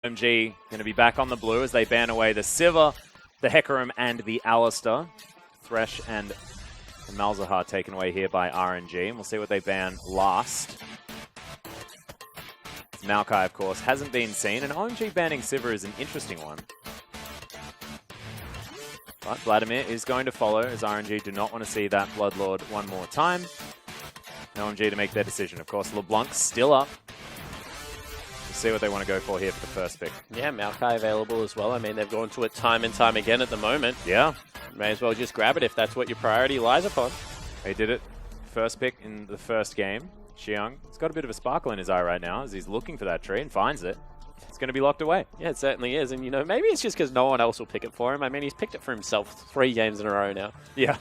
OMG going to be back on the blue as they ban away the Sivir, the Hecarim, and the Alistar. Thresh and the Malzahar taken away here by RNG. And we'll see what they ban last. Maokai, of course, hasn't been seen. And OMG banning Sivir is an interesting one. But Vladimir is going to follow as RNG do not want to see that Bloodlord one more time. And OMG to make their decision. Of course, LeBlanc still up. We'll see what they want to go for here for the first pick. Yeah, Maokai available as well. I mean, they've gone to it time and time again at the moment. Yeah. May as well just grab it if that's what your priority lies upon. They did it. First pick in the first game. Xiang, he's got a bit of a sparkle in his eye right now as he's looking for that tree and finds it. It's going to be locked away. Yeah, it certainly is. And, you know, maybe it's just because no one else will pick it for him. I mean, he's picked it for himself 3 games in a row now. Yeah.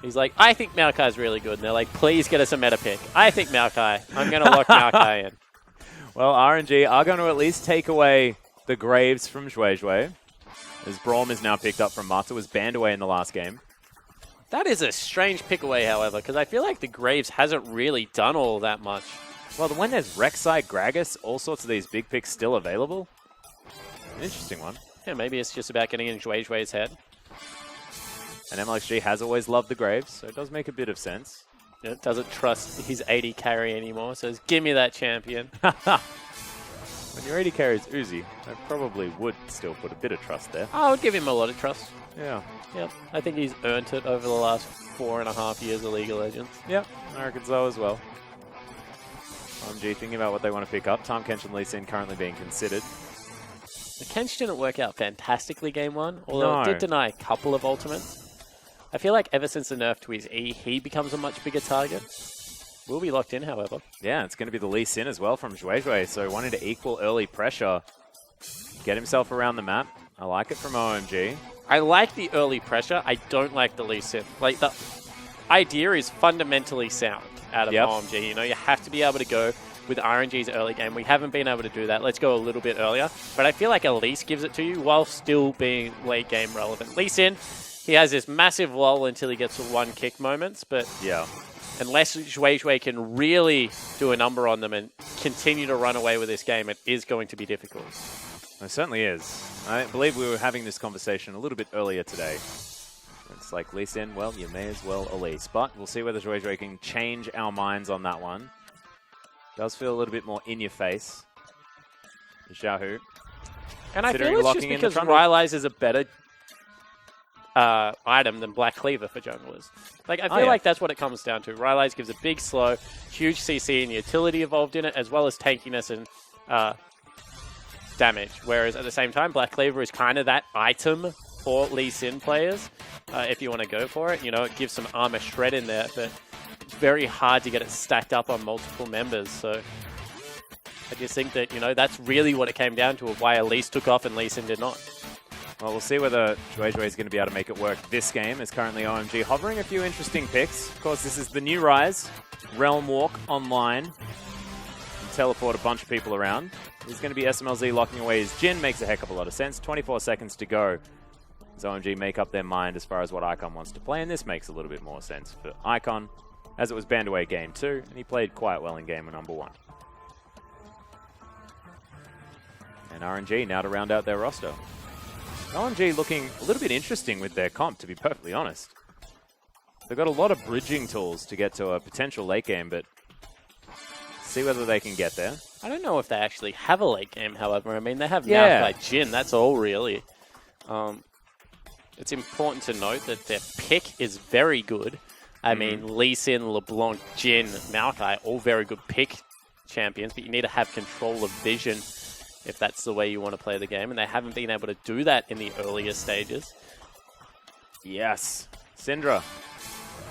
He's like, I think Maokai's really good. And they're like, please get us a meta pick. I think Maokai. I'm going to lock Maokai in. Well, RNG are going to at least take away the Graves from Zhuezhui, as Braum is now picked up from Mata, was banned away in the last game. That is a strange pick away, however, because I feel like the Graves hasn't really done all that much. Well, when there's Rek'Sai, Gragas, all sorts of these big picks still available. An interesting one. Yeah, maybe it's just about getting in Zhuezhui's head. And MLXG has always loved the Graves, so it does make a bit of sense. It doesn't trust his 80 carry anymore, says, give me that champion. When your 80 carries Uzi, I probably would still put a bit of trust there. I would give him a lot of trust. Yeah. Yep. I think he's earned it over the last 4.5 years of League of Legends. Yep, I reckon so as well. OMG thinking about what they want to pick up. Tahm Kench and Lee Sin currently being considered. The Kench didn't work out fantastically game 1, although it did deny a couple of ultimates. I feel like ever since the nerf to his E, he becomes a much bigger target. Will be locked in, however. Yeah, it's going to be the Lee Sin as well from Zhuezhui, so wanting to equal early pressure. Get himself around the map. I like it from OMG. I like the early pressure. I don't like the Lee Sin. Like, the idea is fundamentally sound out of OMG. You know, you have to be able to go with RNG's early game. We haven't been able to do that. Let's go a little bit earlier. But I feel like Elise gives it to you while still being late game relevant. Lee Sin, he has this massive lull until he gets to 1 kick moments, but yeah, unless Zhuezhui can really do a number on them and continue to run away with this game, it is going to be difficult. It certainly is. I believe we were having this conversation a little bit earlier today. It's like Lee Sin, well, you may as well Elise. But we'll see whether Zhuezhui can change our minds on that one. Does feel a little bit more in your face. Xiaohu. And I feel it's just because Rylai's is a better item than Black Cleaver for junglers. Like, I feel like that's what it comes down to. Rylai's gives a big slow, huge CC and utility involved in it, as well as tankiness and damage. Whereas at the same time, Black Cleaver is kind of that item for Lee Sin players. If you want to go for it, you know, it gives some armor shred in there, but it's very hard to get it stacked up on multiple members. So I just think that, you know, that's really what it came down to, of why Elise took off and Lee Sin did not. Well, we'll see whether Zhuezhui is going to be able to make it work this game, as currently OMG hovering a few interesting picks. Of course, this is the new Rise, Realm Walk online. And teleport a bunch of people around. There's going to be SMLZ locking away his Jhin, makes a heck of a lot of sense. 24 seconds to go. As OMG make up their mind as far as what Icon wants to play, and this makes a little bit more sense for Icon, as it was banned away game 2, and he played quite well in game number 1. And RNG now to round out their roster. OMG looking a little bit interesting with their comp, to be perfectly honest. They've got a lot of bridging tools to get to a potential late game, but see whether they can get there. I don't know if they actually have a late game, however. I mean, they have Maokai Jhin, that's all really. It's important to note that their pick is very good. I mean, Lee Sin, LeBlanc, Jhin, Maokai, all very good pick champions, but you need to have control of vision if that's the way you want to play the game, and they haven't been able to do that in the earlier stages. Yes. Syndra.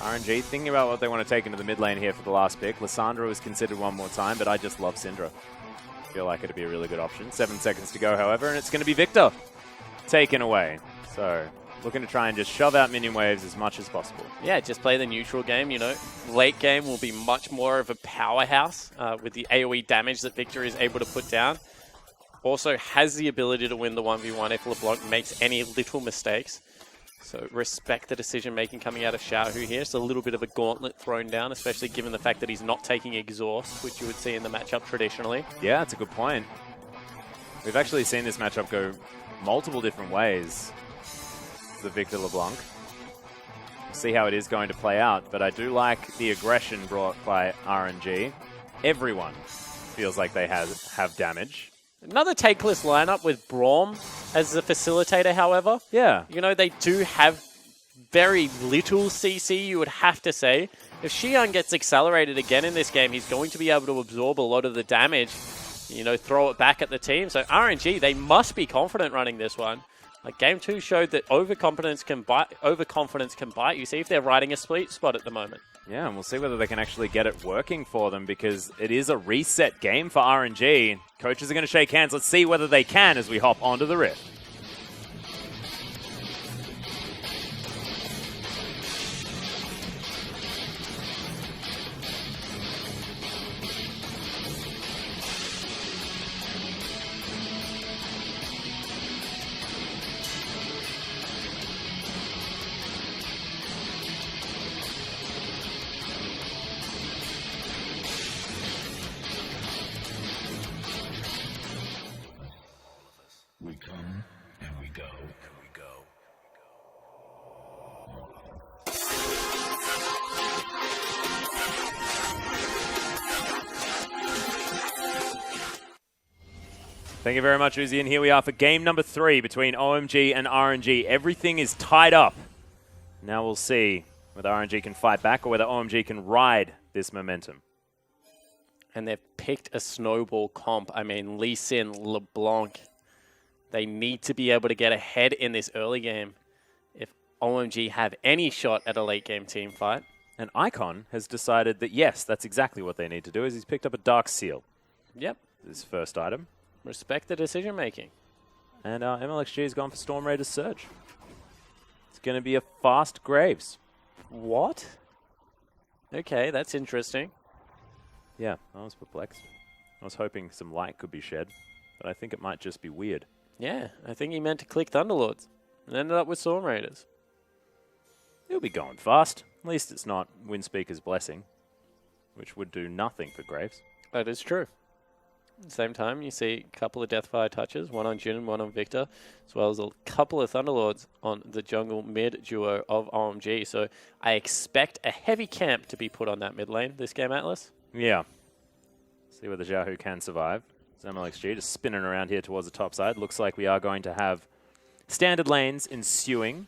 RNG thinking about what they want to take into the mid lane here for the last pick. Lissandra was considered one more time, but I just love Syndra. Feel like it'd be a really good option. 7 seconds to go, however, and it's going to be Victor taken away. So looking to try and just shove out minion waves as much as possible. Yeah, just play the neutral game, you know. Late game will be much more of a powerhouse with the AoE damage that Victor is able to put down. Also has the ability to win the 1v1 if LeBlanc makes any little mistakes. So respect the decision-making coming out of Xiaohu here. It's a little bit of a gauntlet thrown down, especially given the fact that he's not taking exhaust, which you would see in the matchup traditionally. Yeah, that's a good point. We've actually seen this matchup go multiple different ways, the Victor LeBlanc. We'll see how it is going to play out, but I do like the aggression brought by RNG. Everyone feels like they have damage. Another takeless lineup with Braum as the facilitator, however. Yeah. You know, they do have very little CC, you would have to say. If Xian gets accelerated again in this game, he's going to be able to absorb a lot of the damage, you know, throw it back at the team. So RNG, they must be confident running this one. Like, Game 2 showed that overconfidence can bite you. See if they're riding a split spot at the moment. Yeah, and we'll see whether they can actually get it working for them, because it is a reset game for RNG. Coaches are going to shake hands. Let's see whether they can as we hop onto the Rift. We come and we go and we go. Thank you very much, Uzi. And here we are for game number 3 between OMG and RNG. Everything is tied up. Now we'll see whether RNG can fight back or whether OMG can ride this momentum. And they've picked a snowball comp. I mean, Lee Sin, LeBlanc. They need to be able to get ahead in this early game if OMG have any shot at a late game team fight. And Icon has decided that, yes, that's exactly what they need to do, is he's picked up a Dark Seal. Yep. His first item. Respect the decision making. And MLXG has gone for Storm Raider's Surge. It's going to be a fast Graves. What? Okay, that's interesting. Yeah, I was perplexed. I was hoping some light could be shed, but I think it might just be weird. Yeah, I think he meant to click Thunderlords and ended up with Storm Raiders. He'll be going fast. At least it's not Windspeaker's Blessing, which would do nothing for Graves. That is true. At the same time, you see a couple of Deathfire touches, one on Jin and one on Victor, as well as a couple of Thunderlords on the jungle mid duo of OMG. So I expect a heavy camp to be put on that mid lane this game, Atlas. Yeah. See whether Xiaohu can survive. It's MLXG just spinning around here towards the top side. Looks like we are going to have standard lanes ensuing,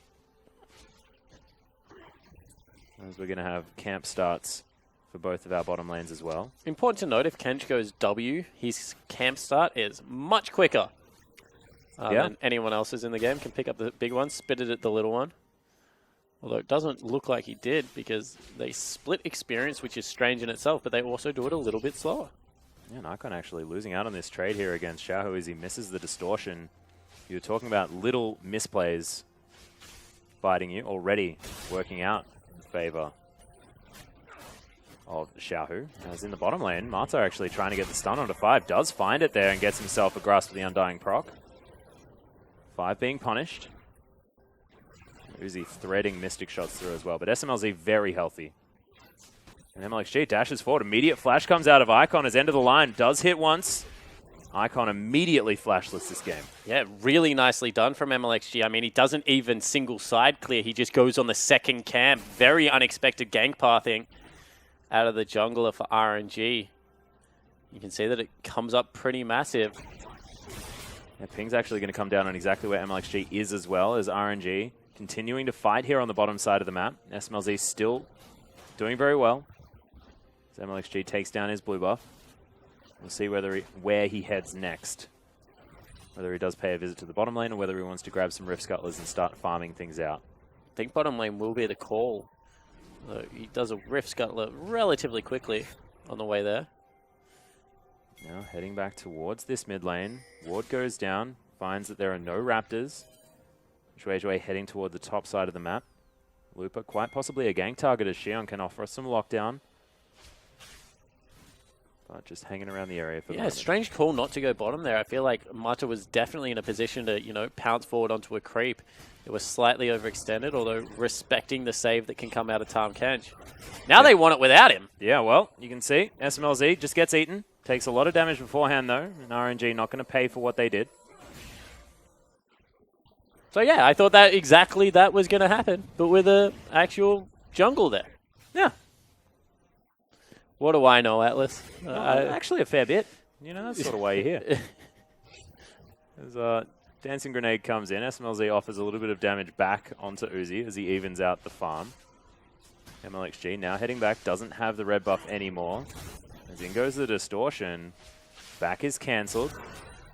as we're going to have camp starts for both of our bottom lanes as well. Important to note, if Kench goes W, his camp start is much quicker than anyone else's in the game. Can pick up the big one, spit it at the little one. Although it doesn't look like he did, because they split experience, which is strange in itself, but they also do it a little bit slower. Yeah, and Icon actually losing out on this trade here against Xiaohu as he misses the distortion. You were talking about little misplays biting you, already working out in favor of Xiaohu. As in the bottom lane, Marta actually trying to get the stun onto 5, does find it there and gets himself a grasp of the Undying proc. 5 being punished. Uzi threading Mystic shots through as well, but SMLZ very healthy. And MLXG dashes forward. Immediate flash comes out of Icon as end of the line. Does hit once. Icon immediately flashless this game. Yeah, really nicely done from MLXG. I mean, he doesn't even single side clear. He just goes on the second camp. Very unexpected gank pathing out of the jungler for RNG. You can see that it comes up pretty massive. Yeah, ping's actually going to come down on exactly where MLXG is as well, as RNG continuing to fight here on the bottom side of the map. SMLZ still doing very well. As MLXG takes down his blue buff. We'll see where he heads next. Whether he does pay a visit to the bottom lane or whether he wants to grab some Rift Scuttlers and start farming things out. I think bottom lane will be the call. He does a Rift Scuttler relatively quickly on the way there. Now heading back towards this mid lane. Ward goes down, finds that there are no Raptors. Jue heading toward the top side of the map. Looper, quite possibly a gank target as Xion can offer us some lockdown. But just hanging around the area for the moment. Strange call not to go bottom there. I feel like Mata was definitely in a position to, you know, pounce forward onto a creep. It was slightly overextended, although respecting the save that can come out of Tahm Kench. Now they want it without him. Yeah, well, you can see SMLZ just gets eaten. Takes a lot of damage beforehand, though, and RNG not going to pay for what they did. So yeah, I thought that exactly that was going to happen, but with an actual jungle there. Yeah. What do I know, Atlas? Actually a fair bit. You know, that's sort of why you're here. As Dancing Grenade comes in, SMLZ offers a little bit of damage back onto Uzi as he evens out the farm. MLXG now heading back, doesn't have the red buff anymore. As in goes the Distortion. Back is cancelled.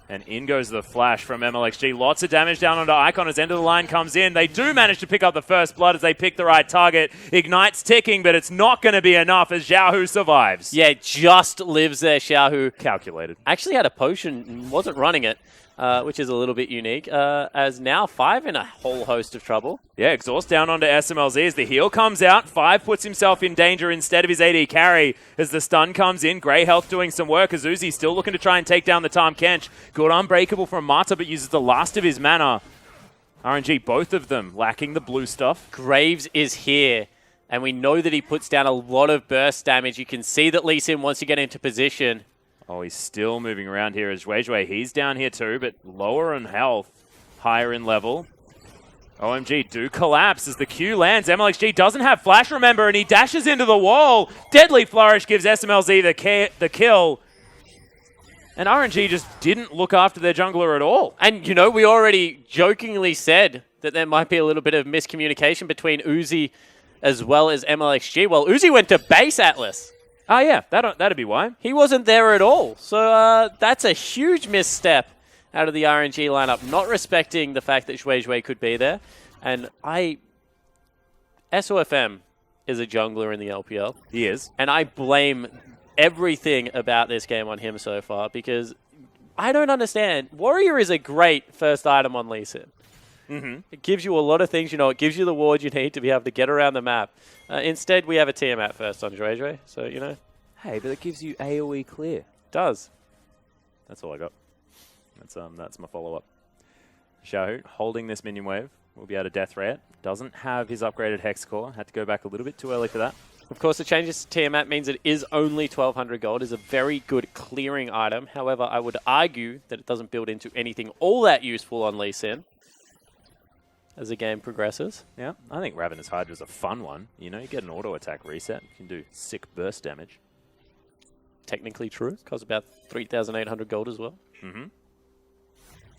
And in goes the flash from MLXG. Lots of damage down onto Icon as end of the line comes in. They do manage to pick up the first blood as they pick the right target. Ignite's ticking, but it's not going to be enough as Xiaohu survives. Yeah, just lives there, Xiaohu. Calculated. Actually had a potion and wasn't running it, which is a little bit unique. As now 5 in a whole host of trouble. Yeah, exhaust down onto SMLZ as the heal comes out. 5 puts himself in danger instead of his AD carry as the stun comes in. Grey Health doing some work as Uzi still looking to try and take down the Tahm Kench. Good Unbreakable from Mata, but uses the last of his mana. RNG, both of them lacking the blue stuff. Graves is here, and we know that he puts down a lot of burst damage. You can see that Lee Sin wants to get into position. Oh, he's still moving around here as Zhuezhui. He's down here too, but lower in health, higher in level. OMG do collapse as the Q lands. MLXG doesn't have flash, remember, and he dashes into the wall. Deadly Flourish gives SMLZ the kill. And RNG just didn't look after their jungler at all. And, you know, we already jokingly said that there might be a little bit of miscommunication between Uzi as well as MLXG. Well, Uzi went to base, Atlas. Oh, yeah, that'd be why. He wasn't there at all. So that's a huge misstep out of the RNG lineup, not respecting the fact that Zhuezhui could be there. And SOFM is a jungler in the LPL. He is. And I blame everything about this game on him so far because I don't understand. Warrior is a great first item on Lee Sin. It gives you a lot of things, you know, it gives you the ward you need to be able to get around the map. Instead, we have a Tiamat first on Zhuezhui, so, you know. Hey, but it gives you AoE clear. Does. That's all I got. That's my follow-up. Xiaohu holding this minion wave. Will be able to death ray it. Doesn't have his upgraded Hex Core. Had to go back a little bit too early for that. Of course, the changes to Tiamat means it is only 1,200 gold. It's a very good clearing item. However, I would argue that it doesn't build into anything all that useful on Lee Sin as the game progresses. Yeah, I think Ravenous Hydra is a fun one. You know, you get an auto attack reset. You can do sick burst damage. Technically true. Costs about 3,800 gold as well.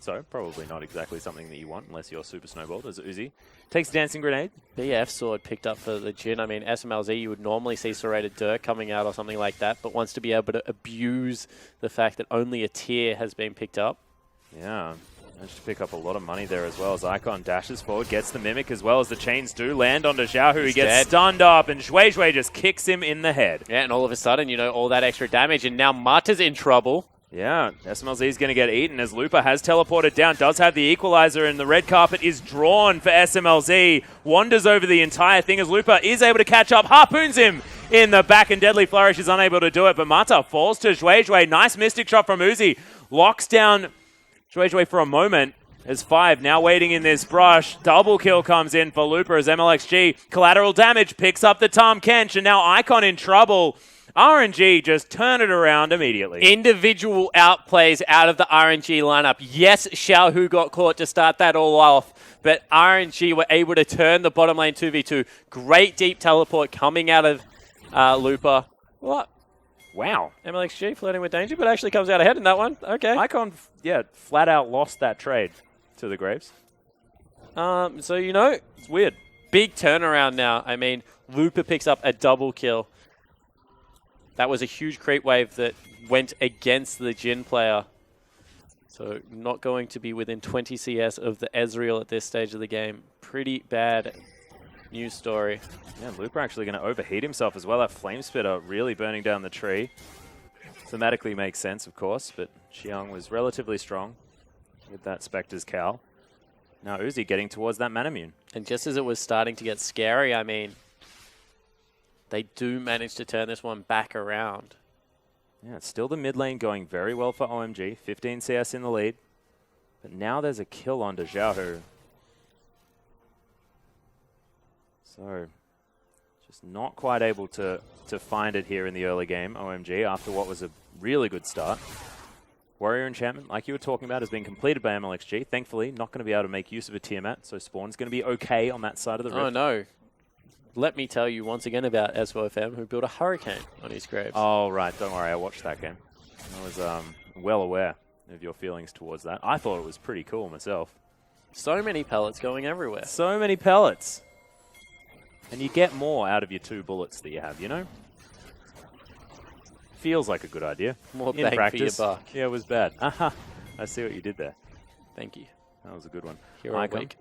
So, probably not exactly something that you want unless you're super snowballed as Uzi. Takes Dancing Grenade. BF sword picked up for the Jhin. I mean, SMLZ, you would normally see Serrated Dirk coming out or something like that, but wants to be able to abuse the fact that only a tier has been picked up. Yeah, managed to pick up a lot of money there as well as Icon dashes forward, gets the Mimic as well as the chains do land onto Xiaohu. He gets stunned up and Zhuezhui just kicks him in the head. Yeah, and all of a sudden, you know, all that extra damage, and now Mata's in trouble. Yeah, SMLZ is going to get eaten as Lupa has teleported down, does have the equalizer, and the red carpet is drawn for SMLZ. Wanders over the entire thing as Lupa is able to catch up, harpoons him in the back, and Deadly Flourish is unable to do it, but Mata falls to Zhuezhui. Nice Mystic Shot from Uzi. Locks down Zhuezhui for a moment as 5 now waiting in this brush. Double kill comes in for Lupa as MLXG. Collateral damage picks up the Tahm Kench, and now Icon in trouble. RNG just turn it around immediately. Individual outplays out of the RNG lineup. Yes, Xiaohu got caught to start that all off, but RNG were able to turn the bottom lane 2v2. Great deep teleport coming out of Lupa. What? Wow. MLXG flirting with danger, but actually comes out ahead in that one. Okay. Icon, yeah, flat out lost that trade to the Graves. So, you know, It's weird. big turnaround now. I mean, Lupa picks up a double kill. That was a huge creep wave that went against the Jhin player. So not going to be within 20 CS of the Ezreal at this stage of the game. Pretty bad news story. Yeah, Lupa actually going to overheat himself as well. That Flame Spitter really burning down the tree. Thematically makes sense, of course, but Xiang was relatively strong with that Spectre's Cowl. Now Uzi getting towards that Manamune. And just as it was starting to get scary, I mean, they do manage to turn this one back around. Yeah, it's still the mid lane going very well for OMG. 15 CS in the lead. But now there's a kill onto Xiaohu. So, just not quite able to find it here in the early game, OMG, after what was a really good start. Warrior Enchantment, like you were talking about, has been completed by MLXG. Thankfully, not going to be able to make use of a Tiamat, so Spawn's going to be okay on that side of the rift. Oh, no. Let me tell you once again about SOFM, who built a Hurricane on his graves. Oh, right. Don't worry. I watched that game. I was well aware of your feelings towards that. I thought it was pretty cool myself. So many pellets going everywhere. So many pellets. And you get more out of your 2 bullets that you have, you know? Feels like a good idea. More in bang practice. for your buck. Yeah, it was bad. Aha. I see what you did there. Thank you. That was a good one. Hero Icon. week.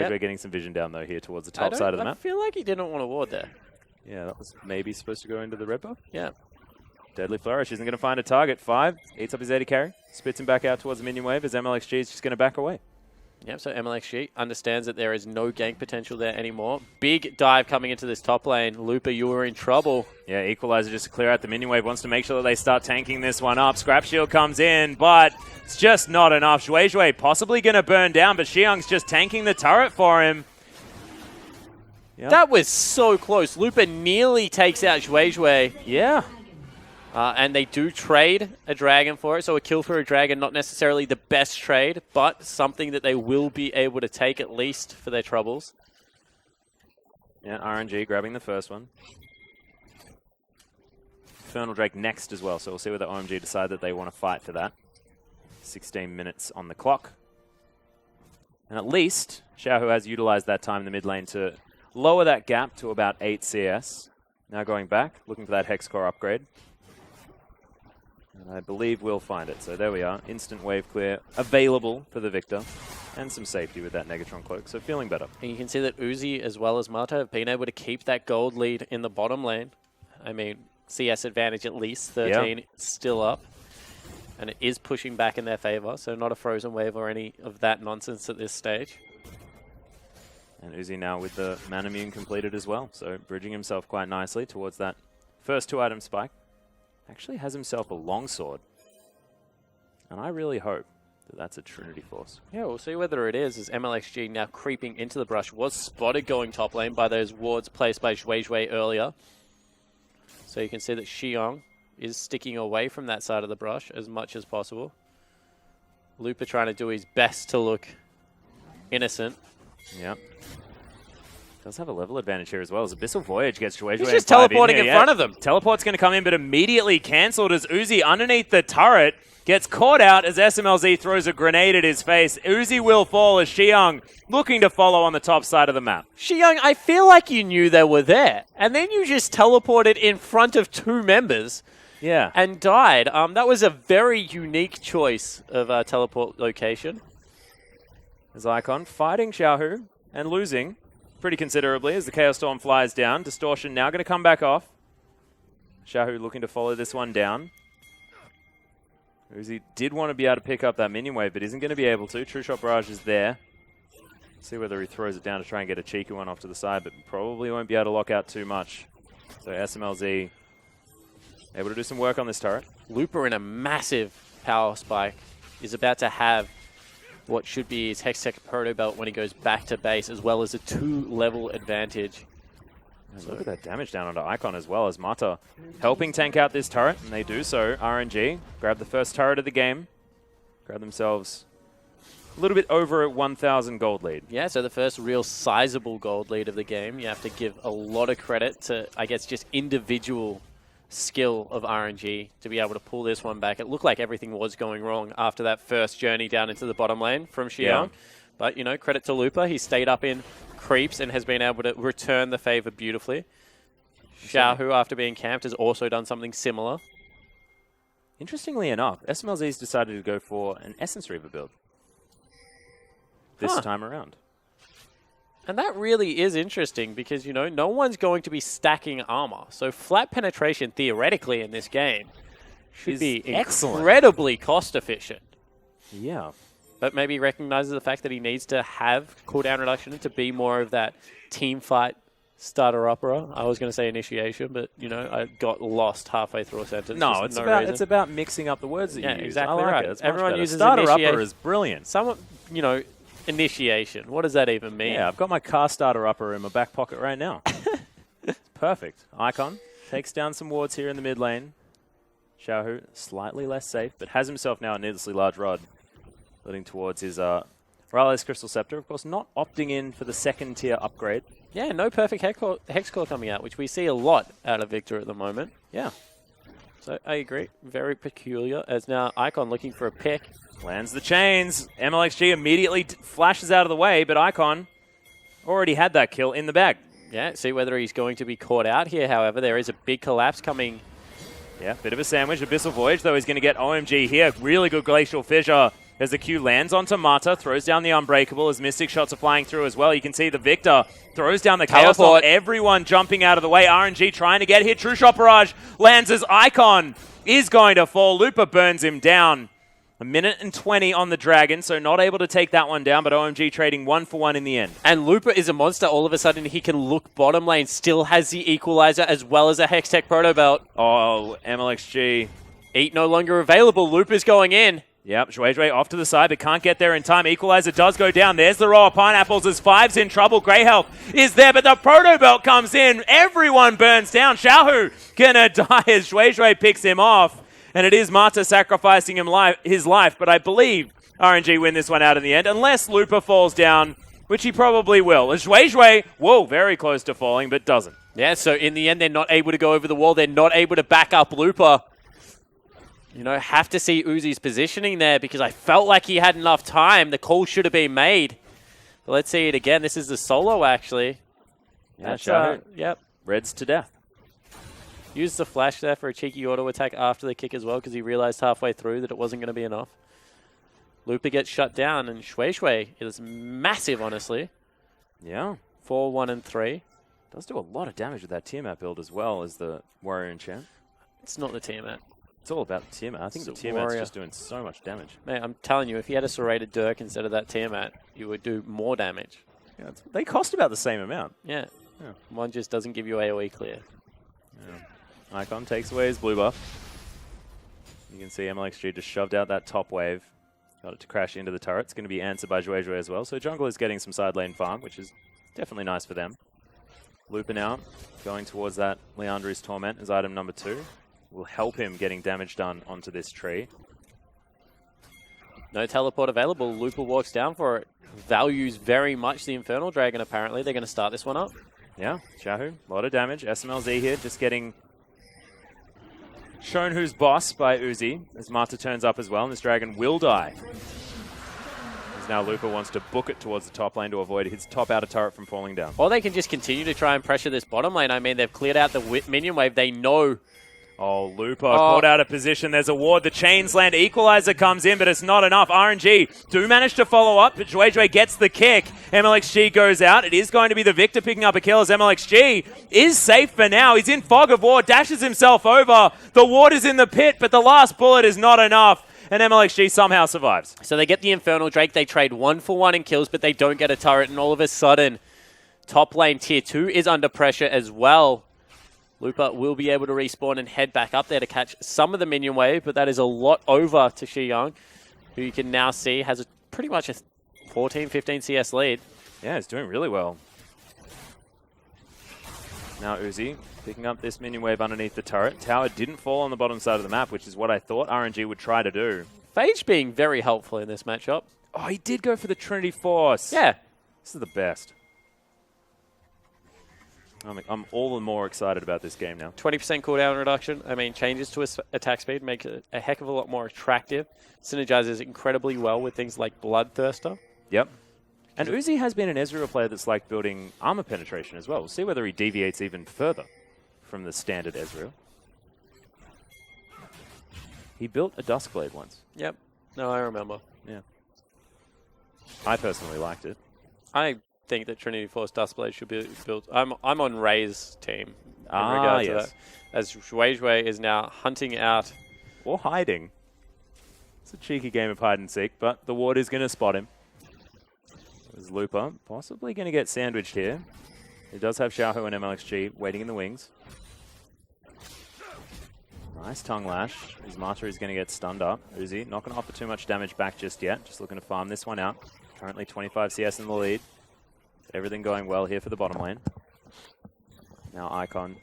We're getting some vision down, though, here towards the top side of the map. I feel like he didn't want a ward there. Yeah, that was maybe supposed to go into the red buff. Yeah. Deadly Flourish isn't going to find a target. 5 eats up his 80 carry. Spits him back out towards the minion wave as MLXG is just going to back away. Yep, so MLXG understands that there is no gank potential there anymore. Big dive coming into this top lane. Looper, you were in trouble. Yeah, Equalizer just to clear out the minion wave. Wants to make sure that they start tanking this one up. Scrap Shield comes in, but it's just not enough. Zhuizhui possibly going to burn down, but Xiang's just tanking the turret for him. Yep. That was so close. Looper nearly takes out Zhuizhui. Yeah. And they do trade a dragon for it, so a kill for a dragon, not necessarily the best trade, but something that they will be able to take at least for their troubles. Yeah, RNG grabbing the first one. Infernal Drake next as well, so we'll see whether OMG decide that they want to fight for that. 16 minutes on the clock. And at least, Xiaohu has utilized that time in the mid lane to lower that gap to about 8 CS. Now going back, looking for that Hex Core upgrade. And I believe we'll find it. So there we are. Instant wave clear available for the Victor. And some safety with that Negatron Cloak. So feeling better. And you can see that Uzi as well as Mata have been able to keep that gold lead in the bottom lane. I mean, CS advantage at least. 13 still up. And it is pushing back in their favor. So not a frozen wave or any of that nonsense at this stage. And Uzi now with the Manamune completed as well. So bridging himself quite nicely towards that first 2-item spike. Actually has himself a longsword. And I really hope that that's a Trinity Force. Yeah, we'll see whether it is, as MLXG now creeping into the brush. Was spotted going top lane by those wards placed by Zhuizhui earlier. So you can see that Xiong is sticking away from that side of the brush as much as possible. Looper trying to do his best to look innocent. Yep. Does have a level advantage here as well as Abyssal Voyage gets Zhuizhui. He's just teleporting in front of them. Teleport's going to come in, but immediately cancelled as Uzi underneath the turret gets caught out as SMLZ throws a grenade at his face. Uzi will fall as Xiang looking to follow on the top side of the map. Xiong, I feel like you knew they were there, and then you just teleported in front of 2 members. Yeah. And died. That was a very unique choice of teleport location. As Icon fighting Xiaohu and losing pretty considerably as the Chaos Storm flies down. Distortion now going to come back off. Xiaohu looking to follow this one down. Uzi did want to be able to pick up that minion wave, but isn't going to be able to. True Shot Barrage is there. See whether he throws it down to try and get a cheeky one off to the side, but probably won't be able to lock out too much. So SMLZ able to do some work on this turret. Looper in a massive power spike is about to have what should be his Hextech Proto Belt when he goes back to base, as well as a 2-level advantage. So look at that damage down onto Icon as well as Mata helping tank out this turret, and they do so. RNG grab the first turret of the game, grab themselves a little bit over 1,000 gold lead. Yeah, so the first real sizable gold lead of the game. You have to give a lot of credit to, I guess, just individual skill of RNG to be able to pull this one back. It looked like everything was going wrong after that first journey down into the bottom lane from Xiang. Yeah. But, you know, credit to Looper. He stayed up in creeps and has been able to return the favor beautifully. Xiaohu, after being camped, has also done something similar. Interestingly enough, SMLZ's decided to go for an Essence Reaver build this time around. And that really is interesting because, you know, no one's going to be stacking armor. So flat penetration, theoretically, in this game should be incredibly cost efficient. Yeah. But maybe he recognizes the fact that he needs to have cooldown reduction to be more of that team fight starter opera. I was going to say initiation, but, you know, I got lost halfway through a sentence. No, it's about mixing up the words that you use. Exactly I like right. it. It's Everyone uses starter upper is brilliant. Someone, you know, initiation. What does that even mean? Yeah, I've got my car starter upper in my back pocket right now. It's perfect. Icon Takes down some wards here in the mid lane. Xiaohu slightly less safe, but has himself now a needlessly large rod. Leading towards his Raleig's Crystal Scepter. Of course, not opting in for the second tier upgrade. Yeah, no perfect Hex Core coming out, which we see a lot out of Victor at the moment. Yeah. So I agree. Very peculiar. As now Icon looking for a pick. Lands the chains. MLXG immediately flashes out of the way, but Icon already had that kill in the bag. Yeah, see whether he's going to be caught out here, however. There is a big collapse coming. Yeah, bit of a sandwich. Abyssal Voyage, though, he's going to get OMG here. Really good Glacial Fissure as the Q lands onto Mata, throws down the Unbreakable as Mystic Shots are flying through as well. You can see the Victor throws down the Chaos Bomb. Everyone jumping out of the way. RNG trying to get here. True Shot Barrage lands as Icon is going to fall. Looper burns him down. 1 minute and 20 on the Dragon, so not able to take that one down, but OMG trading 1-for-1 in the end. And Looper is a monster. All of a sudden, he can look bottom lane, still has the Equalizer as well as a Hextech Proto Belt. Oh, MLXG. Eat no longer available. Looper's going in. Yep, Zhuizhui off to the side, but can't get there in time. Equalizer does go down. There's the row of Pineapples as Five's in trouble. Grey Health is there, but the Proto Belt comes in. Everyone burns down. Xiaohu gonna die as Zhuizhui picks him off. And it is Mata sacrificing him his life, but I believe RNG win this one out in the end, unless Looper falls down, which he probably will. As Zhuizhui, whoa, very close to falling, but doesn't. Yeah, so in the end, they're not able to go over the wall. They're not able to back up Looper. You know, have to see Uzi's positioning there because I felt like he had enough time. The call should have been made. But let's see it again. This is the solo, actually. Yeah, yep. Reds to death. Used the flash there for a cheeky auto attack after the kick as well because he realized halfway through that it wasn't going to be enough. Looper gets shut down and Zhuizhui is massive, honestly. Yeah. 4, 1, and 3. Does do a lot of damage with that Tiamat build as well as the Warrior Enchant. It's not the Tiamat. It's all about the Tiamat. I think the Tiamat's Warrior. just doing so much damage. Man, I'm telling you, if he had a serrated Dirk instead of that Tiamat, you would do more damage. Yeah, they cost about the same amount. Yeah. One just doesn't give you AoE clear. Yeah. Icon takes away his blue buff. You can see MLXG just shoved out that top wave. Got it to crash into the turret. It's going to be answered by Zhuizhui as well. So Jungle is getting some side lane farm, which is definitely nice for them. Looper now going towards that Leandri's Torment as item number 2. Will help him getting damage done onto this tree. No teleport available. Looper walks down for it. Values very much the Infernal Dragon, apparently. They're going to start this one up. Yeah, Xiaohu, a lot of damage. SMLZ here just getting shown who's boss by Uzi as Mata turns up as well, and this dragon will die. As now Looper wants to book it towards the top lane to avoid his top outer turret from falling down. Or they can just continue to try and pressure this bottom lane. I mean, they've cleared out the minion wave. They know. Oh, Looper caught out of position. There's a ward. The Chains land. Equalizer comes in, but it's not enough. RNG do manage to follow up, but Zhuizhui gets the kick. MLXG goes out. It is going to be the Victor picking up a kill as MLXG is safe for now. He's in Fog of War, dashes himself over. The ward is in the pit, but the last bullet is not enough. And MLXG somehow survives. So they get the Infernal Drake. They trade 1-for-1 in kills, but they don't get a turret. And all of a sudden, top lane tier 2 is under pressure as well. Looper will be able to respawn and head back up there to catch some of the minion wave, but that is a lot over to Shiyang, who you can now see has pretty much a 14-15 CS lead. Yeah, he's doing really well. Now Uzi picking up this minion wave underneath the turret. Tower didn't fall on the bottom side of the map, which is what I thought RNG would try to do. Phage being very helpful in this matchup. Oh, he did go for the Trinity Force. Yeah. This is the best. I'm all the more excited about this game now. 20% cooldown reduction. I mean, changes to attack speed make it a heck of a lot more attractive. Synergizes incredibly well with things like Bloodthirster. Yep. And Uzi has been an Ezreal player that's like building armor penetration as well. We'll see whether he deviates even further from the standard Ezreal. He built a Duskblade once. Yep. No, I remember. Yeah. I personally liked it. I think that Trinity Force Duskblade should be built. I'm on Ray's team in regard to that. As Zhuizhui is now hunting out. Or hiding. It's a cheeky game of hide and seek, but the ward is going to spot him. There's Looper possibly going to get sandwiched here. He does have Xiaohu and MLXG waiting in the wings. Nice tongue lash. His Mata is going to get stunned up. Uzi not going to offer too much damage back just yet. Just looking to farm this one out. Currently 25 CS in the lead. Everything going well here for the bottom lane. Now Icon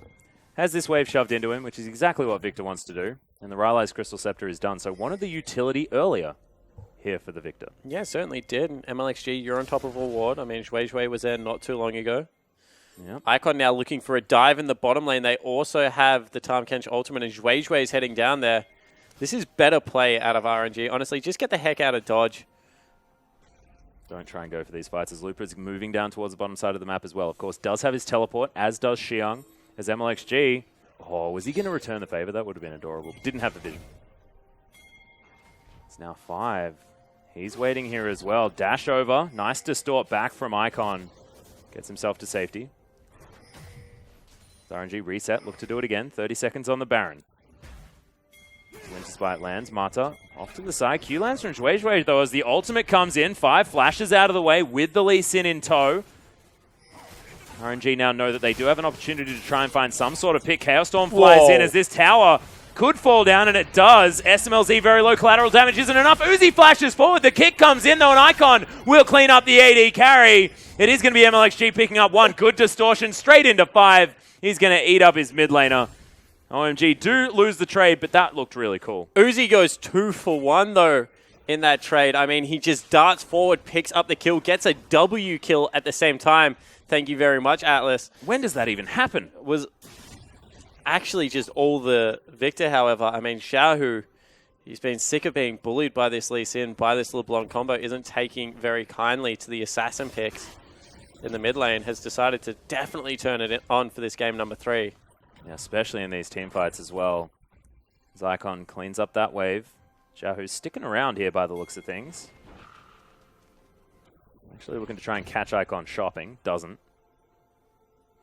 has this wave shoved into him, which is exactly what Victor wants to do. And the Rylai's Crystal Scepter is done. So wanted the utility earlier here for the Victor. Yeah, certainly did. And MLXG, you're on top of a ward. I mean, Zhuizhui was there not too long ago. Yep. Icon now looking for a dive in the bottom lane. They also have the Tahm Kench ultimate, and Zhuizhui is heading down there. This is better play out of RNG. Honestly, just get the heck out of dodge. Don't try and go for these fights as Lupa's moving down towards the bottom side of the map as well. Of course, does have his teleport, as does Xiang. As MLXG, oh, was he going to return the favor? That would have been adorable. Didn't have the vision. It's now 5. He's waiting here as well. Dash over. Nice distort back from Icon. Gets himself to safety. RNG reset. Look to do it again. 30 seconds on the Baron. Winter Spite lands. Mata off to the side. Q lands from Zhuizhui though as the ultimate comes in. 5 flashes out of the way with the Lee Sin in tow. RNG now know that they do have an opportunity to try and find some sort of pick. Chaos Storm flies in as this tower could fall down, and it does. SMLZ, very low collateral damage isn't enough. Uzi flashes forward. The kick comes in, though, and Icon will clean up the AD carry. It is going to be MLXG picking up 1. Good distortion straight into 5. He's going to eat up his mid laner. OMG do lose the trade, but that looked really cool. Uzi goes 2 for 1, though, in that trade. I mean, he just darts forward, picks up the kill, gets a W kill at the same time. Thank you very much, Atlas. When does that even happen? Was actually just all the Victor, however. I mean, Xiaohu, he's been sick of being bullied by this Lee Sin, by this LeBlanc combo, isn't taking very kindly to the assassin picks in the mid lane, has decided to definitely turn it on for this game number 3. Yeah, especially in these team fights as well. As Icon cleans up that wave. Xiaohu's sticking around here by the looks of things. Actually looking to try and catch Icon shopping. Doesn't.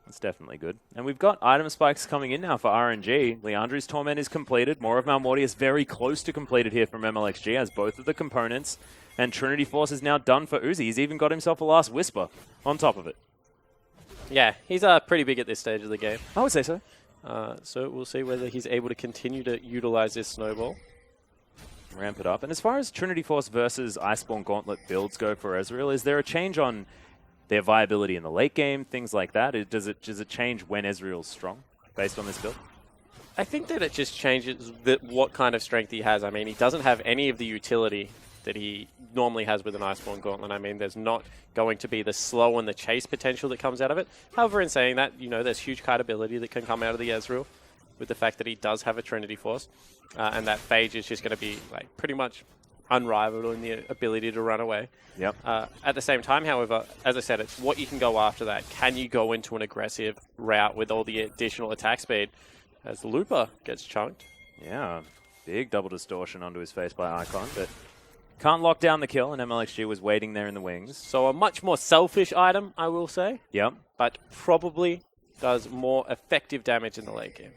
That's definitely good. And we've got item spikes coming in now for RNG. Leandri's Torment is completed. More of Malmortius very close to completed here from MLXG as both of the components. And Trinity Force is now done for Uzi. He's even got himself a Last Whisper on top of it. Yeah, he's pretty big at this stage of the game. I would say so. So we'll see whether he's able to continue to utilize this snowball. Ramp it up. And as far as Trinity Force versus Iceborne Gauntlet builds go for Ezreal, is there a change on their viability in the late game, things like that? Does it change when Ezreal's strong based on this build? I think that it just changes what kind of strength he has. I mean, he doesn't have any of the utility that he normally has with an Iceborne Gauntlet. I mean, there's not going to be the slow and the chase potential that comes out of it. However, in saying that, you know, there's huge kite ability that can come out of the Ezreal with the fact that he does have a Trinity Force. And that Phage is just going to be like pretty much unrivaled in the ability to run away. Yep. At the same time, however, as I said, it's what you can go after that. Can you go into an aggressive route with all the additional attack speed? As Lupa gets chunked. Yeah, big double distortion onto his face by Icon, but can't lock down the kill, and MLXG was waiting there in the wings. So a much more selfish item, I will say. Yep. But probably does more effective damage in the late game.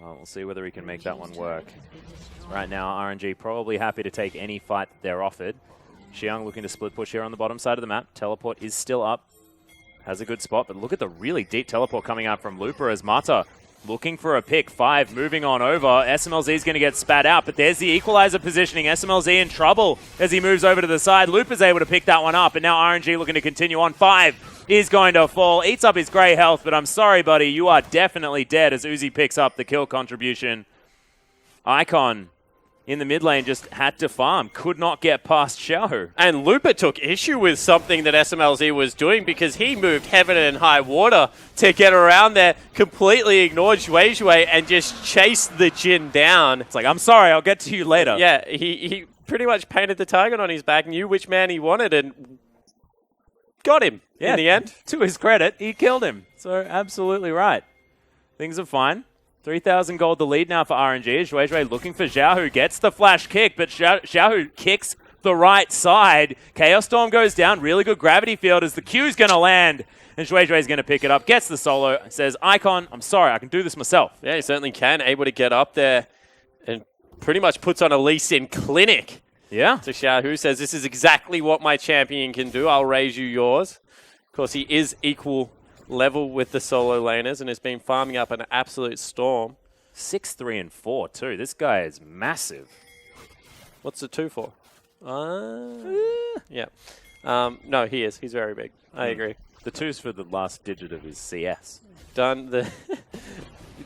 Well, we'll see whether he can make that one work. Right now, RNG probably happy to take any fight that they're offered. Xiang looking to split push here on the bottom side of the map. Teleport is still up. Has a good spot, but look at the really deep teleport coming out from Lupa as Mata looking for a pick. 5 moving on over. SMLZ is going to get spat out, but there's the equalizer positioning. SMLZ in trouble as he moves over to the side. Lupa's able to pick that one up, and now RNG looking to continue on. 5 is going to fall. Eats up his grey health, but I'm sorry, buddy. You are definitely dead as Uzi picks up the kill contribution. Icon in the mid lane just had to farm. Could not get past Xiaohu. And Lupa took issue with something that SMLZ was doing because he moved heaven and high water to get around there, completely ignored Zhuizhui and just chased the Jhin down. It's like, I'm sorry, I'll get to you later. Yeah, he pretty much painted the target on his back, knew which man he wanted, and got him in the end. To his credit, he killed him. So absolutely right. Things are fine. 3,000 gold the lead now for RNG. Zhuizhui looking for Xiao, who gets the flash kick, but Xiao who kicks the right side. Chaos Storm goes down. Really good gravity field as the Q's going to land. And Zhuizhui is going to pick it up. Gets the solo. Says, Icon, I'm sorry, I can do this myself. Yeah, he certainly can. Able to get up there and pretty much puts on a Lee Sin clinic. Yeah. To Xiao, who says, this is exactly what my champion can do. I'll raise you yours. Of course, he is equal level with the solo laners and has been farming up an absolute storm. 6, 3, and 4 too. This guy is massive. What's the 2 for? Yeah. No, he is. He's very big. I agree. The 2's for the last digit of his CS. Done the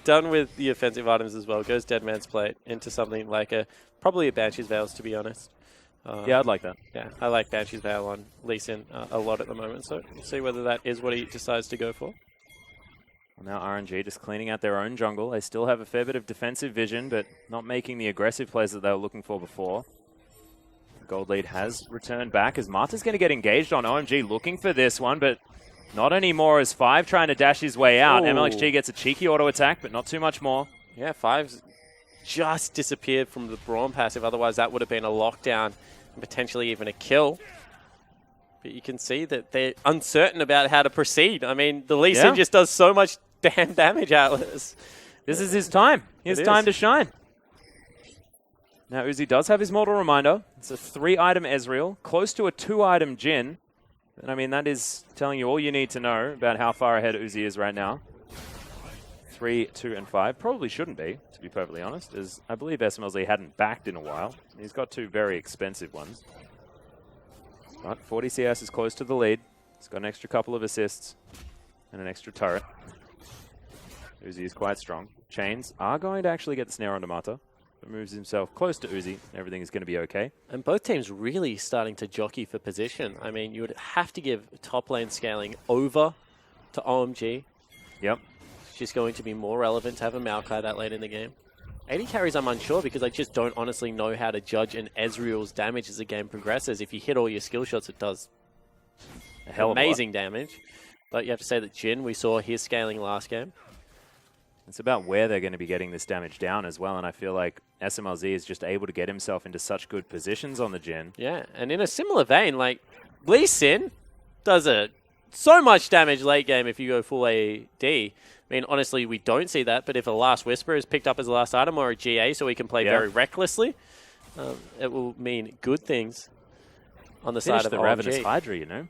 done with the offensive items as well. Goes Dead Man's Plate into something like probably a Banshee's Veils, to be honest. Yeah, I'd like that. Yeah, I like Banshee's Veil on Lee Sin a lot at the moment, so we'll see whether that is what he decides to go for. Well, now RNG just cleaning out their own jungle. They still have a fair bit of defensive vision, but not making the aggressive plays that they were looking for before. Gold lead has returned back as Marta's going to get engaged on OMG, looking for this one, but not anymore as 5 trying to dash his way out. Ooh. MLXG gets a cheeky auto attack, but not too much more. Yeah, 5's just disappeared from the Brawn passive. Otherwise, that would have been a lockdown and potentially even a kill. But you can see that they're uncertain about how to proceed. I mean, the Lee Sin just does so much damn damage, Atlas. This is his time. His time to shine. Now, Uzi does have his Mortal Reminder. It's a 3-item Ezreal, close to a 2-item Jhin. And I mean, that is telling you all you need to know about how far ahead Uzi is right now. 3, 2, and 5. Probably shouldn't be, to be perfectly honest, as I believe SMLZ hadn't backed in a while. He's got 2 very expensive ones. But 40 CS is close to the lead. He's got an extra couple of assists and an extra turret. Uzi is quite strong. Chains are going to actually get the snare onto Mata. But moves himself close to Uzi. Everything is going to be okay. And both teams really starting to jockey for position. I mean, you would have to give top lane scaling over to OMG. Yep. It's just going to be more relevant to have a Maokai that late in the game. 80 carries, I'm unsure because I just don't honestly know how to judge an Ezreal's damage as the game progresses. If you hit all your skill shots, it does a hell of amazing damage. But you have to say that Jhin, we saw his scaling last game. It's about where they're going to be getting this damage down as well, and I feel like SMLZ is just able to get himself into such good positions on the Jhin. Yeah, and in a similar vein, like, Lee Sin does so much damage late game if you go full AD. I mean, honestly, we don't see that, but if a Last Whisper is picked up as the last item or a GA so we can play very recklessly, it will mean good things on the side of the OMG. Ravenous Hydra, you know?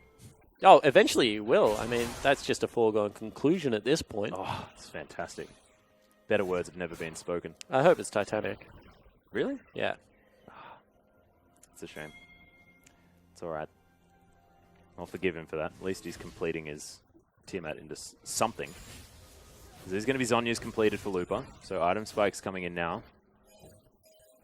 Oh, eventually you will. I mean, that's just a foregone conclusion at this point. Oh, it's fantastic. Better words have never been spoken. I hope it's Titanic. Really? Yeah. It's a shame. It's all right. I'll forgive him for that. At least he's completing his Tiamat into something. There's going to be Zhonya's completed for Looper, so item spikes coming in now.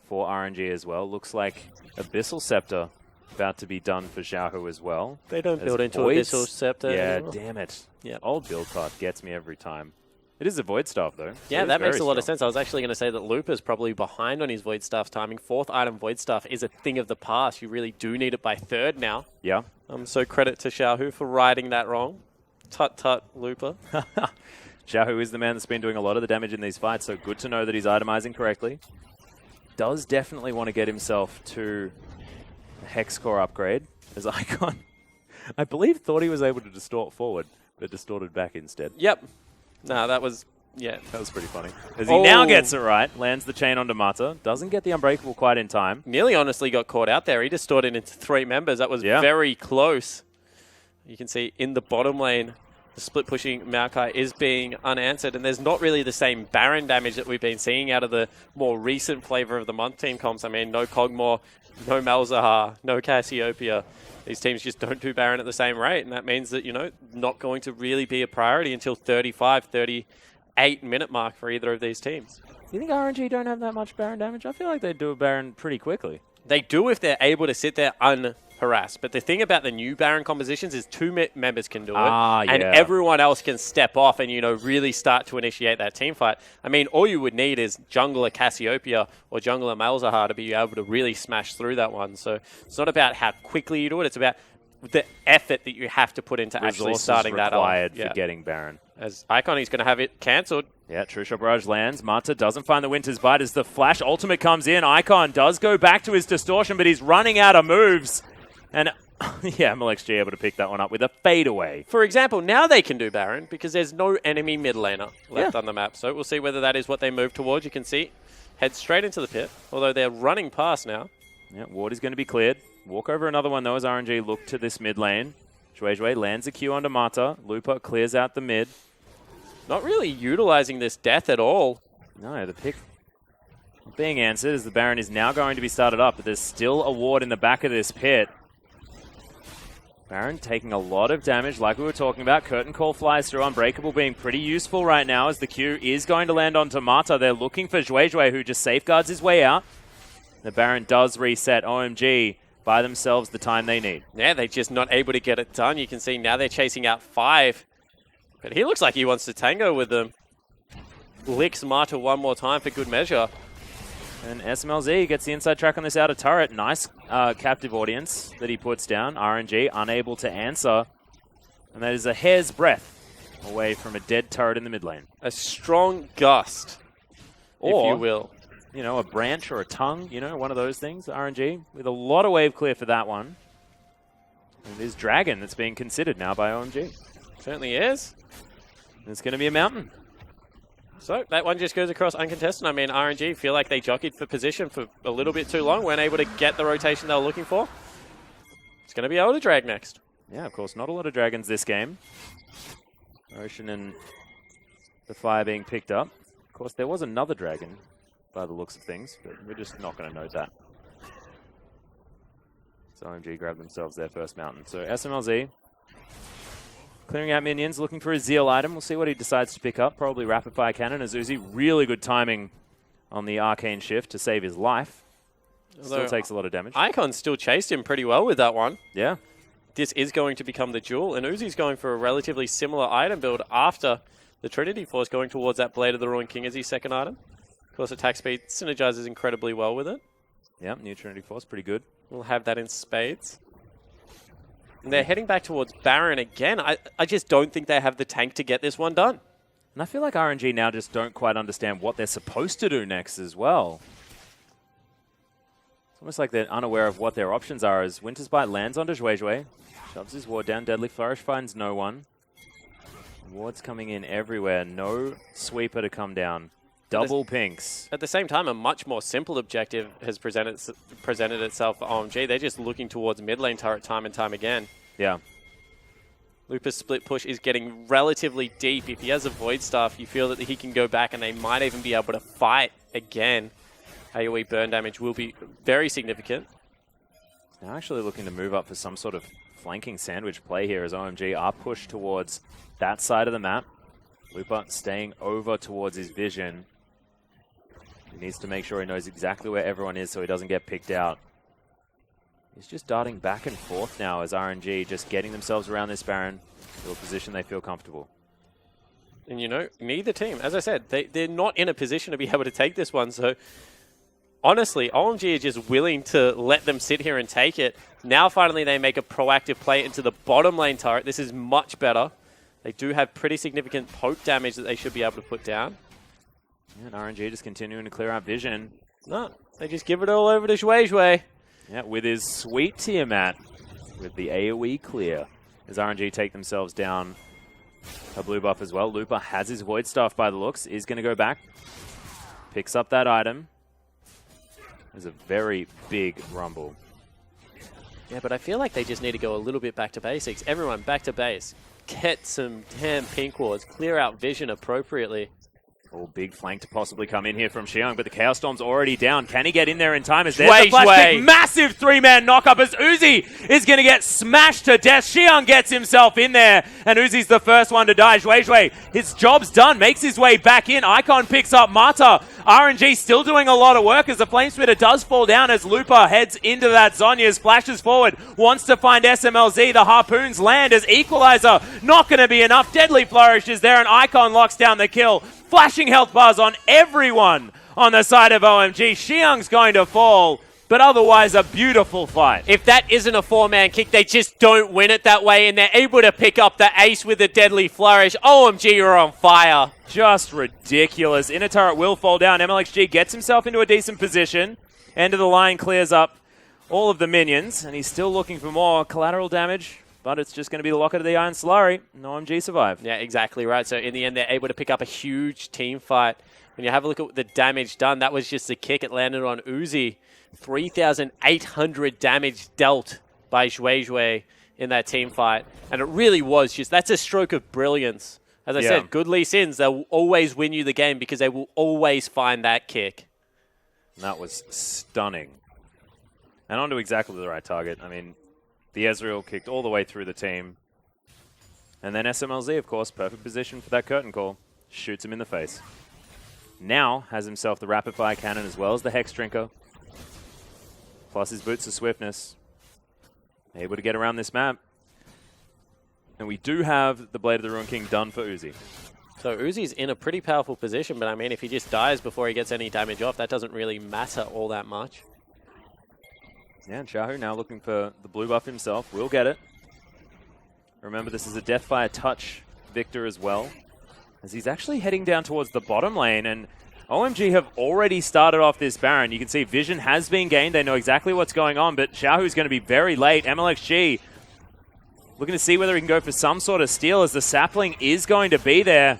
For RNG as well. Looks like Abyssal Scepter about to be done for Xiaohu as well. They don't As build into Voids. Abyssal Scepter Yeah, anymore. damn it. Yeah. Old build path gets me every time. It is a Void Staff, though. Yeah, that makes a lot of sense. I was actually going to say that Looper's probably behind on his Void Staff timing. 4th item Void Staff is a thing of the past. You really do need it by 3rd now. Yeah. So credit to Xiaohu for righting that wrong. Tut, Looper. Xiaohu is the man that's been doing a lot of the damage in these fights, so good to know that he's itemizing correctly. Does definitely want to get himself to a Hex Core upgrade as Icon. I believe thought he was able to distort forward, but distorted back instead. Yep. No, that was, yeah. That was pretty funny. As he now gets it right, lands the chain onto Mata, doesn't get the Unbreakable quite in time. Nearly honestly got caught out there. He distorted into 3 members. That was very close. You can see in the bottom lane, the split pushing Maokai is being unanswered, and there's not really the same Baron damage that we've been seeing out of the more recent flavor of the month team comps. I mean, no Kog'Maw, no Malzahar, no Cassiopeia. These teams just don't do Baron at the same rate, and that means that, you know, not going to really be a priority until 35, 38-minute mark for either of these teams. Do you think RNG don't have that much Baron damage? I feel like they do a Baron pretty quickly. They do if they're able to sit there unharassed. But the thing about the new Baron compositions is 2 members can do it, and everyone else can step off and, you know, really start to initiate that team fight. I mean, all you would need is jungler Cassiopeia or jungler Malzahar to be able to really smash through that one. So it's not about how quickly you do it. It's about the effort that you have to put into actually starting that off. Required for getting Baron. As Icon, he's going to have it cancelled. Yeah, True Shot Barrage lands. Mata doesn't find the Winter's Bite as the Flash ultimate comes in. Icon does go back to his distortion, but he's running out of moves. And yeah, MLXG able to pick that one up with a fadeaway. For example, now they can do Baron because there's no enemy mid laner left on the map. So we'll see whether that is what they move towards. You can see, head straight into the pit, although they're running past now. Yeah, ward is going to be cleared. Walk over another one, though, as RNG look to this mid lane. Zhuizhui lands a Q onto Mata. Lupa clears out the mid. Not really utilizing this death at all. No, the pick being answered as the Baron is now going to be started up, but there's still a ward in the back of this pit. Baron taking a lot of damage, like we were talking about. Curtain Call flies through. Unbreakable being pretty useful right now as the Q is going to land onto Mata. They're looking for Zhuezhui, who just safeguards his way out. The Baron does reset. OMG by themselves the time they need. Yeah, they're just not able to get it done. You can see now they're chasing out 5. But he looks like he wants to tango with them. Licks Mata one more time for good measure. And SMLZ gets the inside track on this outer turret. Nice captive audience that he puts down. RNG unable to answer. And that is a hair's breadth away from a dead turret in the mid lane. A strong gust, Or, if you will. You know, a branch or a tongue, you know, one of those things. RNG with a lot of wave clear for that one. And it is Dragon that's being considered now by OMG. Certainly is. It's going to be a mountain. So that one just goes across uncontested. I mean, RNG feel like they jockeyed for position for a little bit too long, weren't able to get the rotation they were looking for. It's going to be able to drag next. Yeah, of course, not a lot of dragons this game. Ocean and the fire being picked up. Of course, there was another dragon by the looks of things, but we're just not going to note that. So OMG grabbed themselves their first mountain. So SMLZ clearing out minions, looking for a Zeal item. We'll see what he decides to pick up. Probably Rapid Fire Cannon as Uzi. Really good timing on the Arcane Shift to save his life. Still takes a lot of damage. Icon still chased him pretty well with that one. Yeah. This is going to become the duel, and Uzi's going for a relatively similar item build after the Trinity Force, going towards that Blade of the Ruined King as his second item. Of course, attack speed synergizes incredibly well with it. Yeah, new Trinity Force, pretty good. We'll have that in spades. And they're heading back towards Baron again. I just don't think they have the tank to get this one done. And I feel like RNG now just don't quite understand what they're supposed to do next as well. It's almost like they're unaware of what their options are as Winter's Bite lands onto Zhuezhui. Shoves his ward down. Deadly Flourish finds no one. Wards coming in everywhere. No sweeper to come down. Double pinks. At the same time, a much more simple objective has presented itself for OMG. They're just looking towards mid lane turret time and time again. Yeah. Lupus split push is getting relatively deep. If he has a Void Staff, you feel that he can go back and they might even be able to fight again. AoE burn damage will be very significant. Now actually looking to move up for some sort of flanking sandwich play here as OMG are pushed towards that side of the map. Lupa staying over towards his vision. He needs to make sure he knows exactly where everyone is so he doesn't get picked out. He's just darting back and forth now as RNG just getting themselves around this Baron to a position they feel comfortable. And you know, neither team, as I said, they're not in a position to be able to take this one. So honestly, OMG is just willing to let them sit here and take it. Now finally they make a proactive play into the bottom lane turret. This is much better. They do have pretty significant poke damage that they should be able to put down. Yeah, and RNG just continuing to clear out vision. No, they just give it all over to Zhuezhui. Yeah, with his sweet Tiamat with the AoE clear. As RNG take themselves down a blue buff as well. Lupa has his Void Staff by the looks. Is going to go back. Picks up that item. There's a very big rumble. Yeah, but I feel like they just need to go a little bit back to basics. Everyone back to base. Get some damn pink wards. Clear out vision appropriately. Oh, big flank to possibly come in here from Xiang, but the Chaos Storm's already down. Can he get in there in time? As there's the flash kick, massive three-man knock-up as Uzi is going to get smashed to death. Xiang gets himself in there, and Uzi's the first one to die. Zhuezhui, his job's done, makes his way back in. Icon picks up Mata. RNG still doing a lot of work as the Flame Spitter does fall down as Lupa heads into that Zhonya's, flashes forward, wants to find SMLZ. The Harpoons land as Equalizer. Not going to be enough. Deadly Flourish is there, and Icon locks down the kill. Flashing health bars on everyone on the side of OMG. Xiang's going to fall, but otherwise a beautiful fight. If that isn't a four-man kick, they just don't win it that way, and they're able to pick up the ace with a Deadly Flourish. OMG are on fire. Just ridiculous. Inner turret will fall down. MLXG gets himself into a decent position. End of the line clears up all of the minions, and he's still looking for more collateral damage. But it's just going to be the Locket of the Iron Solari. And OMG survive. Yeah, exactly right. So in the end, they're able to pick up a huge team fight. When you have a look at the damage done, that was just the kick. It landed on Uzi. 3,800 damage dealt by Zhuezhui in that team fight. And it really was just, that's a stroke of brilliance. As I said, good Lee Sins, they'll always win you the game because they will always find that kick. And that was stunning. And onto exactly the right target. I mean, The Ezreal kicked all the way through the team. And then SMLZ, of course, perfect position for that curtain call. Shoots him in the face. Now has himself the rapid fire cannon as well as the Hex Drinker. Plus his boots of swiftness. Able to get around this map. And we do have the Blade of the Ruin King done for Uzi. So Uzi's in a pretty powerful position, but I mean, if he just dies before he gets any damage off, that doesn't really matter all that much. Yeah, and Xiaohu now looking for the blue buff himself. Will get it. Remember, this is a Deathfire touch Victor as well, as he's actually heading down towards the bottom lane, and OMG have already started off this Baron. You can see vision has been gained. They know exactly what's going on, but Xiaohu's going to be very late. MLXG looking to see whether he can go for some sort of steal, as the sapling is going to be there.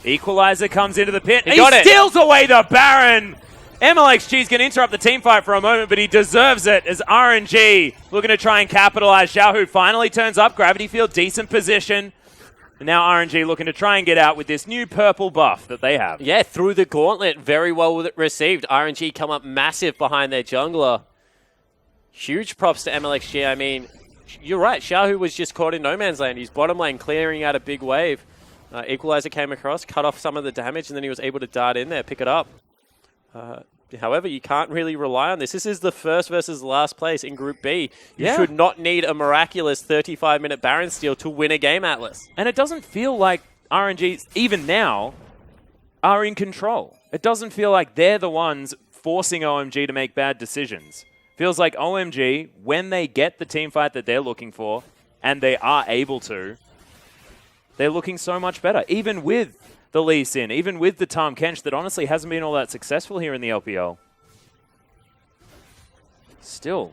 Equalizer comes into the pit. He steals away the Baron! MLXG's going to interrupt the team fight for a moment, but he deserves it as RNG looking to try and capitalize. Xiaohu finally turns up. Gravity Field, decent position. And now RNG looking to try and get out with this new purple buff that they have. Yeah, through the gauntlet. Very well received. RNG come up massive behind their jungler. Huge props to MLXG. I mean, you're right. Xiaohu was just caught in no man's land. He's bottom lane clearing out a big wave. Equalizer came across, cut off some of the damage, and then he was able to dart in there, pick it up. However, you can't really rely on this. This is the first versus last place in Group B. You should not need a miraculous 35-minute Baron steal to win a game, Atlas. And it doesn't feel like RNG, even now, are in control. It doesn't feel like they're the ones forcing OMG to make bad decisions. Feels like OMG, when they get the team fight that they're looking for, and they are able to, they're looking so much better. Even with the Lee Sin, even with the Tahm Kench that honestly hasn't been all that successful here in the LPL. Still,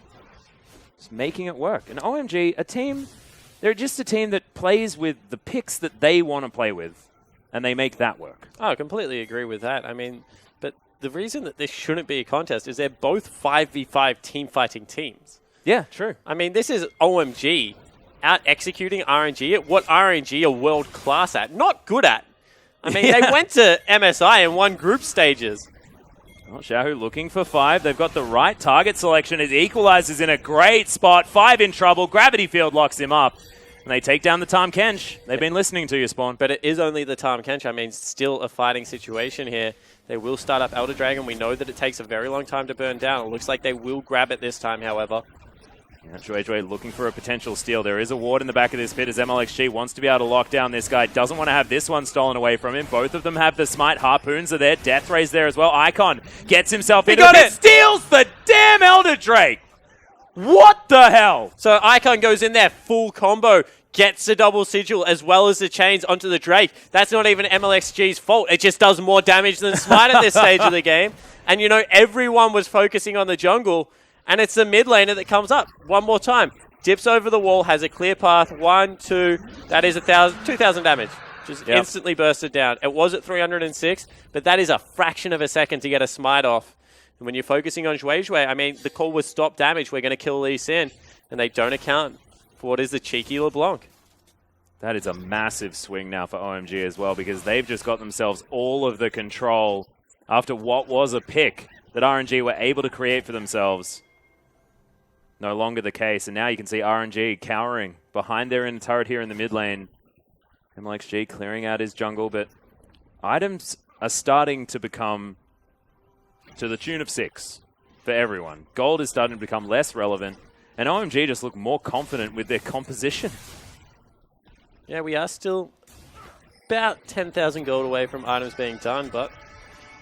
just making it work. And OMG, a team, they're just a team that plays with the picks that they want to play with, and they make that work. Oh, I completely agree with that. I mean, but the reason that this shouldn't be a contest is they're both 5v5 team fighting teams. Yeah, true. I mean, this is OMG out executing RNG at what RNG are world class at, not good at. I mean, they went to MSI and won group stages. Well, Xiaohu looking for 5. They've got the right target selection. His Equalizer's in a great spot. 5 in trouble. Gravity Field locks him up. And they take down the Tahm Kench. They've been listening to you, Spawn. But it is only the Tahm Kench. I mean, still a fighting situation here. They will start up Elder Dragon. We know that it takes a very long time to burn down. It looks like they will grab it this time, however. Yeah, Joy looking for a potential steal. There is a ward in the back of this pit as MLXG wants to be able to lock down this guy. Doesn't want to have this one stolen away from him. Both of them have the smite. Harpoons are there. Death Ray's there as well. Icon gets himself into the pit. Steals the damn Elder Drake. What the hell? So Icon goes in there, full combo. Gets the double sigil as well as the chains onto the Drake. That's not even MLXG's fault. It just does more damage than Smite at this stage of the game. And, you know, everyone was focusing on the jungle. And it's the mid laner that comes up. One more time. Dips over the wall, has a clear path. 1, 2. That is 2,000 damage. Just instantly bursted down. It was at 306, but that is a fraction of a second to get a smite off. And when you're focusing on Zhuizhui, I mean, the call was stop damage. We're going to kill Lee Sin. And they don't account for what is the cheeky LeBlanc. That is a massive swing now for OMG as well, because they've just got themselves all of the control after what was a pick that RNG were able to create for themselves. No longer the case, and now you can see RNG cowering behind their inner turret here in the mid lane. MLXG clearing out his jungle, but items are starting to become to the tune of 6 for everyone. Gold is starting to become less relevant, and OMG just look more confident with their composition. Yeah, we are still about 10,000 gold away from items being done, but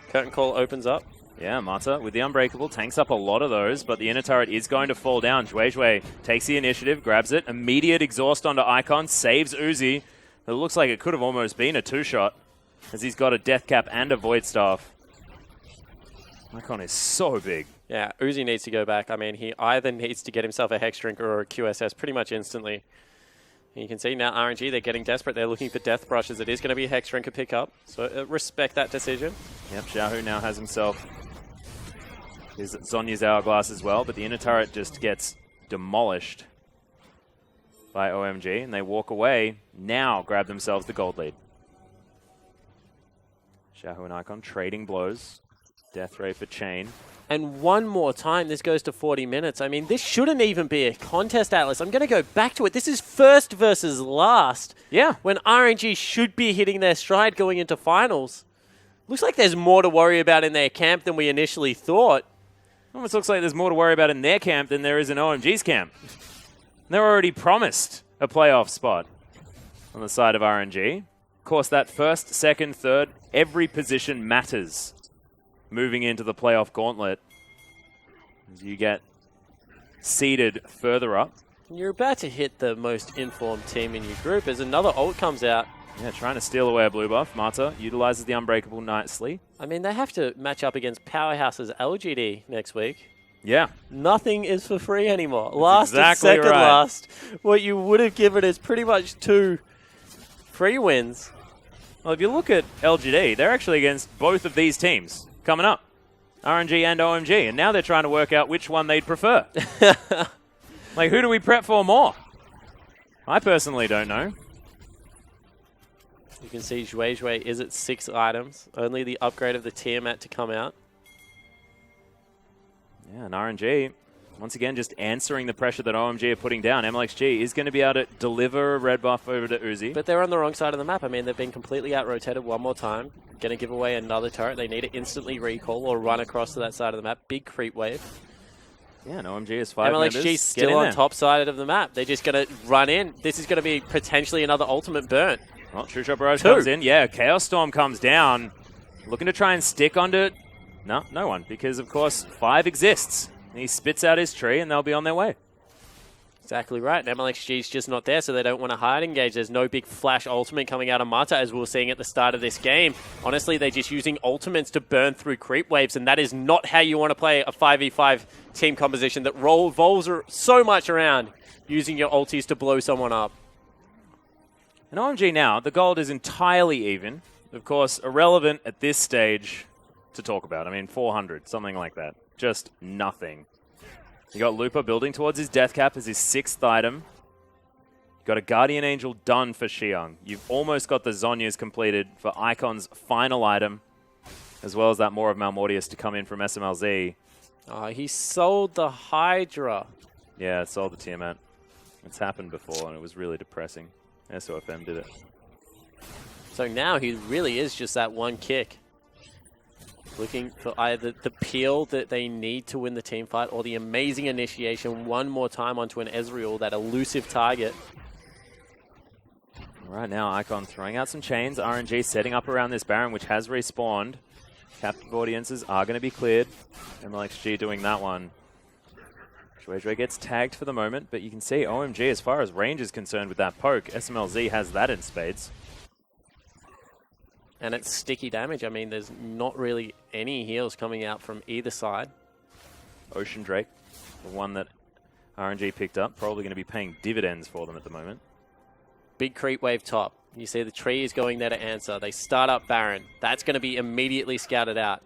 curtain call opens up. Yeah, Mata with the Unbreakable tanks up a lot of those, but the inner turret is going to fall down. Zhuizhui takes the initiative, grabs it. Immediate exhaust onto Icon, saves Uzi. It looks like it could have almost been a 2-shot, as he's got a Death Cap and a Void Staff. Icon is so big. Yeah, Uzi needs to go back. I mean, he either needs to get himself a Hex Drinker or a QSS pretty much instantly. And you can see now RNG, they're getting desperate. They're looking for Death Brushes. It is going to be a Hex Drinker pickup, so respect that decision. Yep, Xiaohu now has himself his Zhonya's Hourglass as well, but the inner turret just gets demolished by OMG, and they walk away, now grab themselves the gold lead. Xiaohu and Icon trading blows. Death Ray for Chain. And one more time, this goes to 40 minutes. I mean, this shouldn't even be a contest, Atlas. I'm going to go back to it. This is first versus last. Yeah. When RNG should be hitting their stride going into finals. Looks like there's more to worry about in their camp than we initially thought. Almost looks like there's more to worry about in their camp than there is in OMG's camp. They're already promised a playoff spot on the side of RNG. Of course, that first, second, third, every position matters moving into the playoff gauntlet as you get seeded further up. You're about to hit the most informed team in your group as another ult comes out. Yeah, trying to steal away a blue buff. Mata utilizes the Unbreakable nicely. I mean, they have to match up against Powerhouse's LGD next week. Yeah. Nothing is for free anymore. Last exactly and second right. last. What you would have given is pretty much 2 free wins. Well, if you look at LGD, they're actually against both of these teams coming up. RNG and OMG. And now they're trying to work out which one they'd prefer. Like, who do we prep for more? I personally don't know. You can see Zhuizhui is at 6 items. Only the upgrade of the Tiamat to come out. Yeah, and RNG, once again, just answering the pressure that OMG are putting down. MLXG is going to be able to deliver a red buff over to Uzi. But they're on the wrong side of the map. I mean, they've been completely out-rotated one more time. Going to give away another turret. They need to instantly recall or run across to that side of the map. Big creep wave. Yeah, and OMG is 5 MLXG members. still on top side of the map. They're just going to run in. This is going to be potentially another ultimate burn. Well, True Shot Barrage comes in. Yeah, Chaos Storm comes down. Looking to try and stick onto... No one. Because, of course, 5 exists. He spits out his tree, and they'll be on their way. Exactly right. And MLXG's just not there, so they don't want to hard engage. There's no big flash ultimate coming out of Mata, as we were seeing at the start of this game. Honestly, they're just using ultimates to burn through creep waves, and that is not how you want to play a 5v5 team composition that revolves so much around using your ultis to blow someone up. And OMG now, the gold is entirely even. Of course, irrelevant at this stage to talk about. I mean, 400, something like that. Just nothing. You got Looper building towards his death cap as his 6th item. Got a Guardian Angel done for Xiang. You've almost got the Zhonya's completed for Icon's final item, as well as that Maw of Malmortius to come in from SMLZ. Oh, he sold the Hydra. Yeah, sold the Tiamat. It's happened before, and it was really depressing. SOFM did it. So now he really is just that one kick. Looking for either the peel that they need to win the team fight or the amazing initiation one more time onto an Ezreal, that elusive target. Right now, Icon throwing out some chains. RNG setting up around this Baron, which has respawned. Captive audiences are going to be cleared. MLXG doing that one. Zhuizhui gets tagged for the moment, but you can see OMG, as far as range is concerned with that poke, SMLZ has that in spades. And it's sticky damage. I mean, there's not really any heals coming out from either side. Ocean Drake, the one that RNG picked up, probably going to be paying dividends for them at the moment. Big creep wave top. You see the tree is going there to answer. They start up Baron. That's going to be immediately scouted out.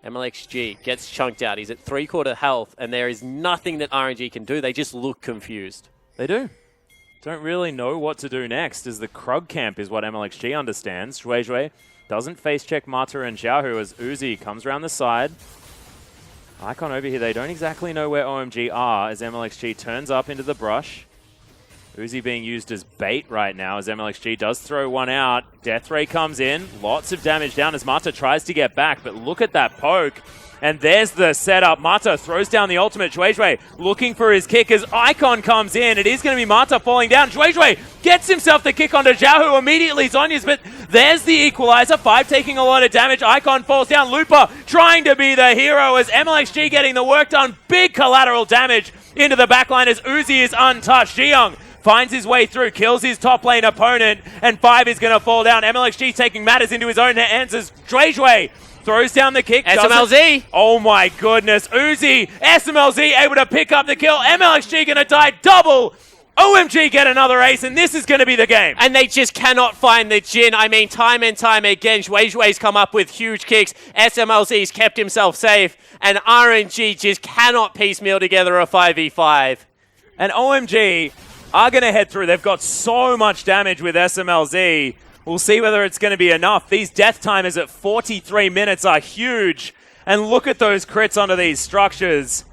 MLXG gets chunked out. He's at 3/4 health, and there is nothing that RNG can do. They just look confused. They do. Don't really know what to do next, as the Krug camp is what MLXG understands. Zhuizhui doesn't face check Mata and Xiaohu as Uzi comes around the side. Icon over here, they don't exactly know where OMG are as MLXG turns up into the brush. Uzi being used as bait right now as MLXG does throw one out. Death Ray comes in. Lots of damage down as Mata tries to get back, but look at that poke. And there's the setup. Mata throws down the ultimate. Zhuizhui looking for his kick as Icon comes in. It is going to be Mata falling down. Zhuizhui gets himself the kick onto Xiaohu immediately. Zonya's, but there's the equalizer. 5 taking a lot of damage. Icon falls down. Looper trying to be the hero as MLXG getting the work done. Big collateral damage into the backline as Uzi is untouched. Xiang finds his way through, kills his top lane opponent, and 5 is going to fall down. MLXG taking matters into his own hands as Zhuizhui throws down the kick. SMLZ! Oh my goodness. Uzi, SMLZ able to pick up the kill. MLXG going to die double. OMG get another ace, and this is going to be the game. And they just cannot find the Jhin. I mean, time and time again, Zhuizhui's come up with huge kicks. SMLZ's kept himself safe, and RNG just cannot piecemeal together a 5v5. And OMG are going to head through. They've got so much damage with SMLZ. We'll see whether it's going to be enough. These death timers at 43 minutes are huge. And look at those crits onto these structures.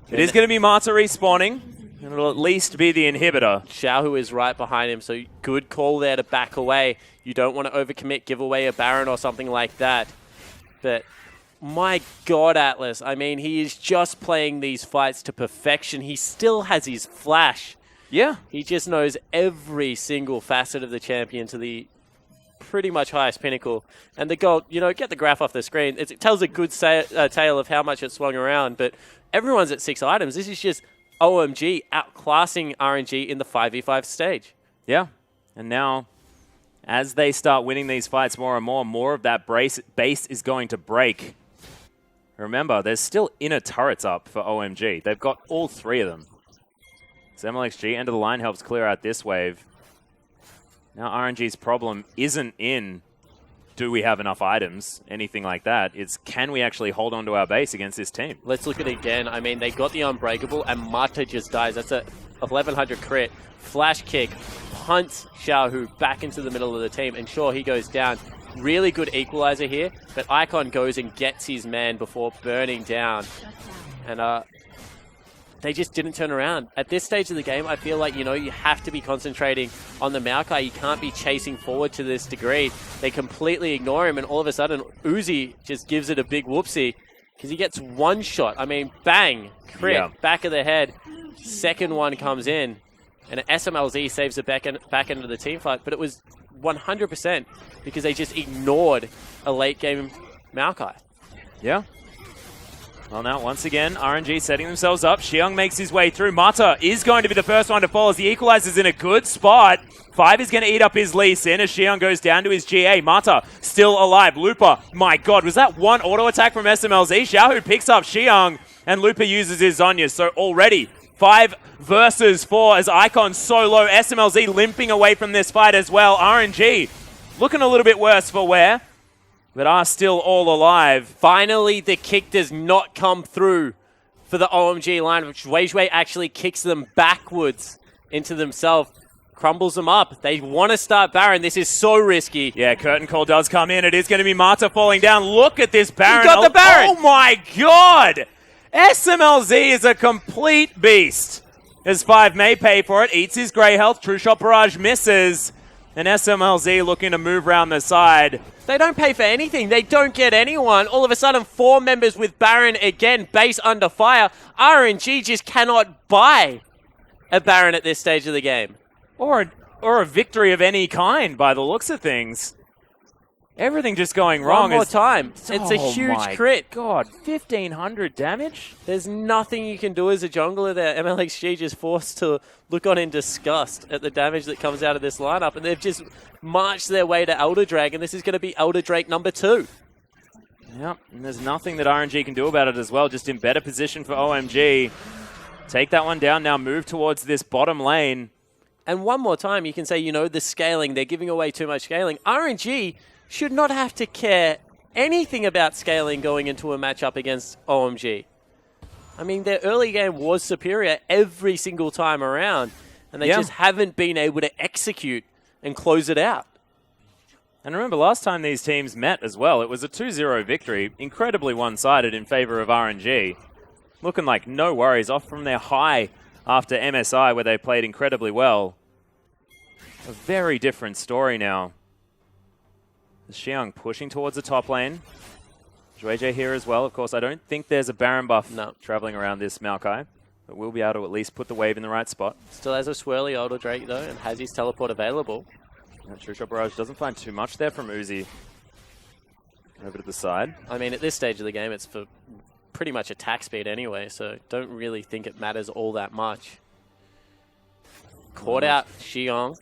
It is going to be Marta respawning. And it'll at least be the inhibitor. Xiaohu is right behind him, so good call there to back away. You don't want to overcommit, give away a Baron or something like that. But my God, Atlas, I mean, he is just playing these fights to perfection. He still has his flash. Yeah. He just knows every single facet of the champion to the pretty much highest pinnacle. And the gold, you know, get the graph off the screen. It tells a good tale of how much it swung around, but everyone's at 6 items. This is just OMG outclassing RNG in the 5v5 stage. Yeah. And now, as they start winning these fights more and more of that base is going to break. Remember, there's still inner turrets up for OMG. They've got all 3 of them. So MLXG, end of the line, helps clear out this wave. Now RNG's problem isn't in do we have enough items, anything like that. It's can we actually hold on to our base against this team? Let's look at it again. I mean, they got the Unbreakable, and Marta just dies. That's a 1100 crit. Flash kick, punts Xiaohu back into the middle of the team, and sure, he goes down. Really good equalizer here, but Icon goes and gets his man before burning down. And they just didn't turn around. At this stage of the game, I feel like, you know, you have to be concentrating on the Maokai. You can't be chasing forward to this degree. They completely ignore him, and all of a sudden, Uzi just gives it a big whoopsie because he gets one shot. I mean, bang, crit, back of the head. Second one comes in, and an SMLZ saves the back end of the team fight, but it was 100% because they just ignored a late game Maokai. Yeah. Well, now, once again, RNG setting themselves up. Xiong makes his way through. Mata is going to be the first one to fall as the equalizer's in a good spot. 5 is going to eat up his Lee Sin as Xiong goes down to his GA. Mata still alive. Lupa, my God, was that one auto attack from SMLZ? Xiaohu picks up Xiong, and Lupa uses his Zhonya. So already, 5 versus 4 as Icon so low. SMLZ limping away from this fight as well. RNG looking a little bit worse for wear, but are still all alive. Finally, the kick does not come through for the OMG line, which Weijue actually kicks them backwards into themselves, crumbles them up. They want to start Baron. This is so risky. Yeah, Curtain Call does come in. It is going to be Marta falling down. Look at this Baron. He got the Baron. Oh my God! SMLZ is a complete beast. As 5 may pay for it, eats his Grey Health. True Shot Barrage misses. And SMLZ looking to move around the side. They don't pay for anything. They don't get anyone. All of a sudden, 4 members with Baron again, base under fire. RNG just cannot buy a Baron at this stage of the game. Or a victory of any kind by the looks of things. Everything just going wrong. One more time. It's a huge crit. God, 1,500 damage? There's nothing you can do as a jungler there. MLXG just forced to look on in disgust at the damage that comes out of this lineup, and they've just marched their way to Elder Drake, and this is going to be Elder Drake number 2. Yep, and there's nothing that RNG can do about it as well, just in better position for OMG. Take that one down now, move towards this bottom lane. And one more time, you can say, you know, the scaling, they're giving away too much scaling. RNG should not have to care anything about scaling going into a matchup against OMG. I mean, their early game was superior every single time around, and they just haven't been able to execute and close it out. And remember, last time these teams met as well, it was a 2-0 victory, incredibly one-sided in favor of RNG. Looking like no worries, off from their high after MSI, where they played incredibly well. A very different story now. Xiong pushing towards the top lane. JJ here as well. Of course, I don't think there's a Baron buff traveling around this Maokai, but we'll be able to at least put the wave in the right spot. Still has a swirly Elder Drake, though, and has his teleport available. True Shot Barrage doesn't find too much there from Uzi. Over to the side. I mean, at this stage of the game, it's for pretty much attack speed anyway, so don't really think it matters all that much. Caught out Xiong.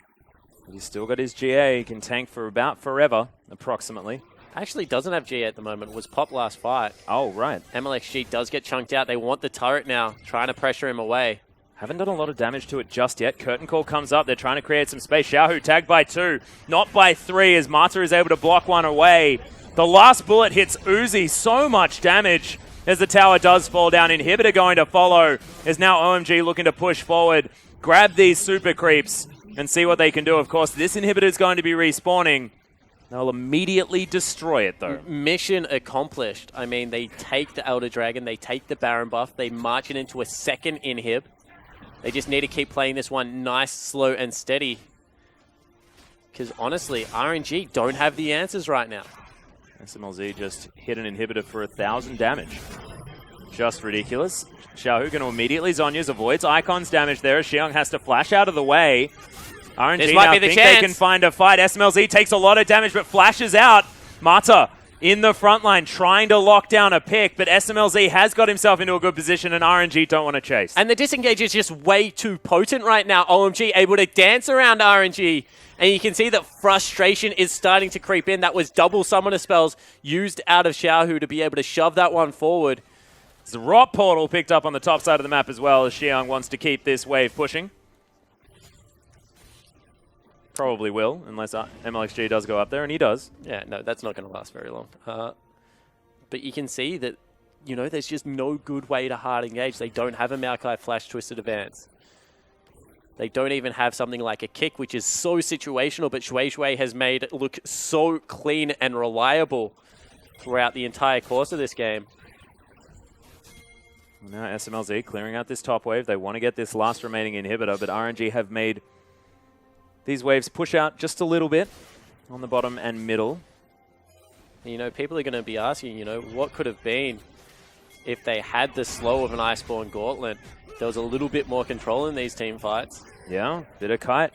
He's still got his GA. He can tank for about forever, approximately. Actually doesn't have GA at the moment. Was pop last fight. Oh, right. MLXG does get chunked out. They want the turret now, trying to pressure him away. Haven't done a lot of damage to it just yet. Curtain Call comes up. They're trying to create some space. Xiaohu tagged by 2, not by 3, as Marta is able to block one away. The last bullet hits Uzi. So much damage as the tower does fall down. Inhibitor going to follow. Is now OMG looking to push forward, grab these super creeps, and see what they can do. Of course, this inhibitor is going to be respawning. They'll immediately destroy it, though. Mission accomplished. I mean, they take the Elder Dragon, they take the Baron buff, they march it into a second inhib. They just need to keep playing this one nice, slow, and steady. Because honestly, RNG don't have the answers right now. SMLZ just hit an inhibitor for 1,000 damage. Just ridiculous. Xiaohu going to immediately Zhonya's, avoids Icon's damage there. Xiang has to flash out of the way. RNG This might now be the think chance. they can find a fight. SMLZ takes a lot of damage but flashes out. Mata in the front line trying to lock down a pick, but SMLZ has got himself into a good position and RNG don't want to chase. And the disengage is just way too potent right now. OMG able to dance around RNG. And you can see that frustration is starting to creep in. That was double summoner spells used out of Xiaohu to be able to shove that one forward. The Rot Portal picked up on the top side of the map as well as Xiang wants to keep this wave pushing. Probably will, unless MLXG does go up there, and he does. Yeah, no, that's not going to last very long. But you can see that, you know, there's just no good way to hard engage. They don't have a Maokai Flash Twisted Advance. They don't even have something like a kick, which is so situational, but Shui has made it look so clean and reliable throughout the entire course of this game. Now SMLZ clearing out this top wave. They want to get this last remaining inhibitor, but RNG have made these waves push out just a little bit on the bottom and middle. You know, people are going to be asking, you know, what could have been if they had the slow of an Iceborne Gauntlet? There was a little bit more control in these team fights. Yeah, bit of kite.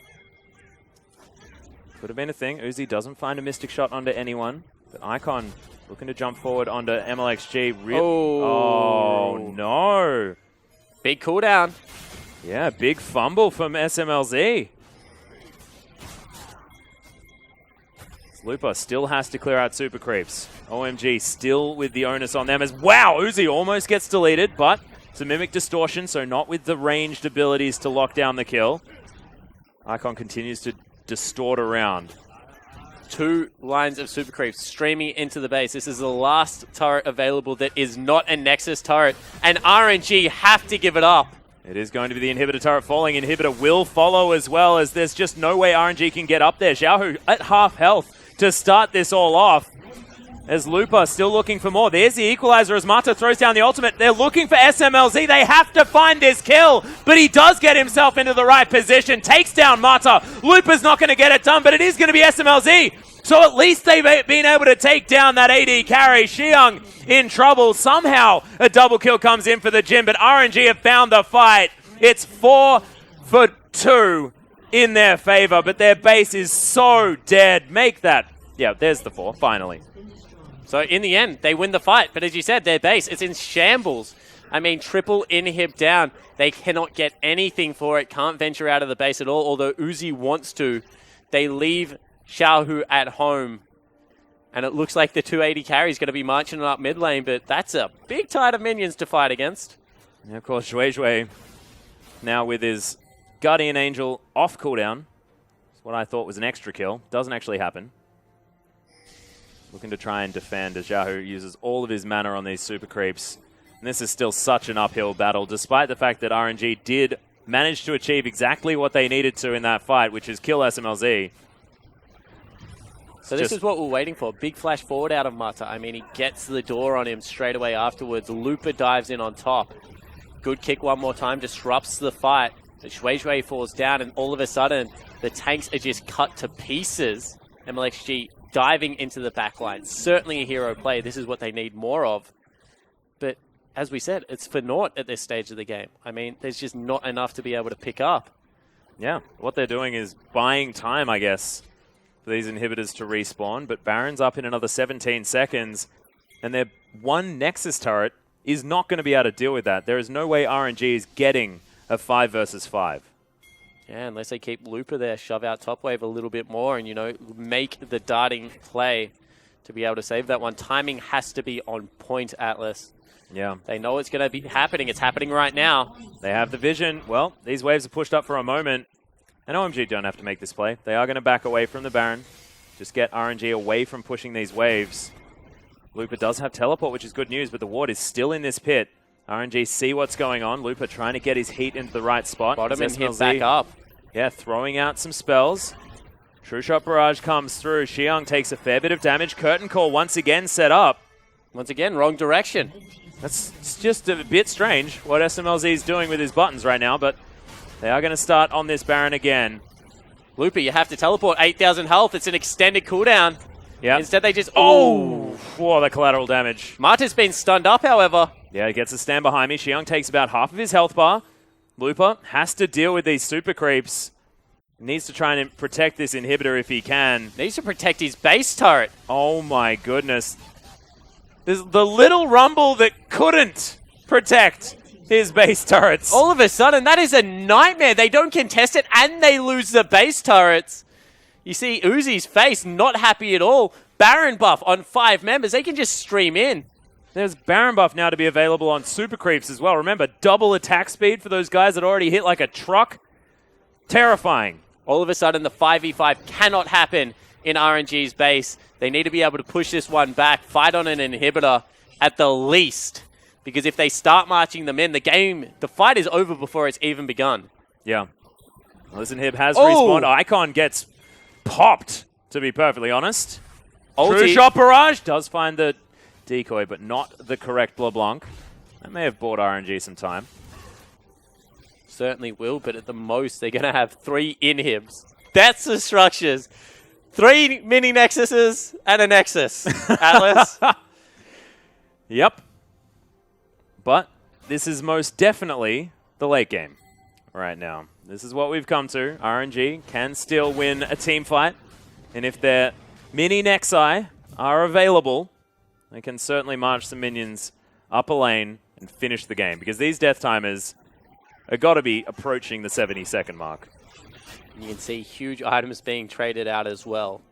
Could have been a thing. Uzi doesn't find a Mystic Shot onto anyone, but Icon looking to jump forward onto MLXG. Oh, no. Big cooldown. Yeah, big fumble from SMLZ. Lupa still has to clear out Super Creeps. OMG still with the onus on them as, wow, Uzi almost gets deleted, but it's a Mimic Distortion, so not with the ranged abilities to lock down the kill. Icon continues to distort around. 2 lines of Super Creeps streaming into the base. This is the last turret available that is not a Nexus turret, and RNG have to give it up. It is going to be the inhibitor turret falling. Inhibitor will follow as well, as there's just no way RNG can get up there. Xiaohu at half health to start this all off. As Lupa still looking for more. There's the equalizer as Mata throws down the ultimate. They're looking for SMLZ. They have to find this kill, but he does get himself into the right position. Takes down Mata. Lupa's not going to get it done, but it is going to be SMLZ. So at least they've been able to take down that AD carry. Xiang in trouble. Somehow a double kill comes in for the Jin, but RNG have found the fight. It's 4 for 2 in their favor, but their base is so dead. Make that. Yeah, there's the 4, finally. So in the end, they win the fight. But as you said, their base is in shambles. I mean, triple inhib down. They cannot get anything for it. Can't venture out of the base at all, although Uzi wants to. They leave Xiaohu at home. And it looks like the 280 carry is going to be marching up mid lane, but that's a big tide of minions to fight against. And of course, Shui now with his Guardian Angel off cooldown. It's what I thought was an extra kill. Doesn't actually happen. Looking to try and defend as Xiaohu uses all of his mana on these Super Creeps. And this is still such an uphill battle, despite the fact that RNG did manage to achieve exactly what they needed to in that fight, which is kill SMLZ. So this is what we're waiting for. Big flash forward out of Mata. I mean, he gets the door on him straight away afterwards. Lupa dives in on top. Good kick one more time, disrupts the fight. But Shui falls down, and all of a sudden, the tanks are just cut to pieces. MLXG diving into the backline. Certainly a hero play. This is what they need more of. But as we said, it's for naught at this stage of the game. I mean, there's just not enough to be able to pick up. Yeah, what they're doing is buying time, I guess, for these inhibitors to respawn. But Baron's up in another 17 seconds, and their one Nexus turret is not going to be able to deal with that. There is no way RNG is getting a 5 versus 5. Yeah, unless they keep Lupa there, shove out top wave a little bit more and, you know, make the darting play to be able to save that one. Timing has to be on point, Atlas. Yeah. They know it's going to be happening. It's happening right now. They have the vision. Well, these waves are pushed up for a moment. And OMG don't have to make this play. They are going to back away from the Baron. Just get RNG away from pushing these waves. Lupa does have teleport, which is good news, but the ward is still in this pit. RNG see what's going on. Lupa trying to get his heat into the right spot. Bottom and hit back up. Yeah, throwing out some spells. True Shot Barrage comes through. Xiang takes a fair bit of damage. Curtain Call once again set up. Once again, wrong direction. That's just a bit strange what SMLZ is doing with his buttons right now, but they are going to start on this Baron again. Looper, you have to teleport. 8,000 health. It's an extended cooldown. Yeah. Instead, they just... Oh! Whoa, the collateral damage. Marta's been stunned up, however. Yeah, he gets a stand behind me. Xiang takes about half of his health bar. Looper has to deal with these super creeps. Needs to try and protect this inhibitor if he can. Needs to protect his base turret. Oh my goodness. There's the little rumble that couldn't protect his base turrets. All of a sudden, that is a nightmare. They don't contest it and they lose the base turrets. You see Uzi's face, not happy at all. Baron buff on 5 members. They can just stream in. There's Baron buff now to be available on super creeps as well. Remember, double attack speed for those guys that already hit like a truck. Terrifying. All of a sudden, the 5v5 cannot happen in RNG's base. They need to be able to push this one back, fight on an inhibitor at the least. Because if they start marching them in, the fight is over before it's even begun. Yeah. Well, this inhib has respawned. Icon gets popped, to be perfectly honest. True Shot Barrage does find the decoy, but not the correct LeBlanc. That may have bought RNG some time. Certainly will, but at the most, they're going to have 3 inhibs. That's the structures. 3 mini Nexuses and a Nexus. Atlas. Yep. But this is most definitely the late game right now. This is what we've come to. RNG can still win a team fight. And if their mini Nexi are available, they can certainly march some minions up a lane and finish the game. Because these death timers are got to be approaching the 70-second mark. You can see huge items being traded out as well.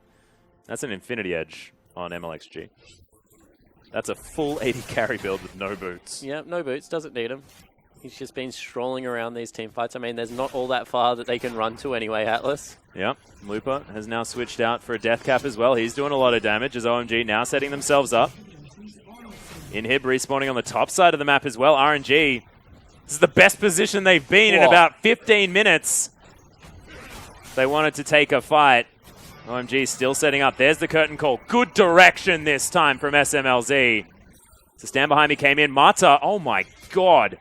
That's an Infinity Edge on MLXG. That's a full 80 carry build with no boots. Yep, no boots. Doesn't need them. He's just been strolling around these team fights. I mean, there's not all that far that they can run to anyway, Atlas. Yep. Looper has now switched out for a death cap as well. He's doing a lot of damage as OMG now setting themselves up. Inhib respawning on the top side of the map as well. RNG, this is the best position they've been in about 15 minutes. They wanted to take a fight. OMG still setting up. There's the curtain call. Good direction this time from SMLZ. So stand behind me came in. Mata, oh my god.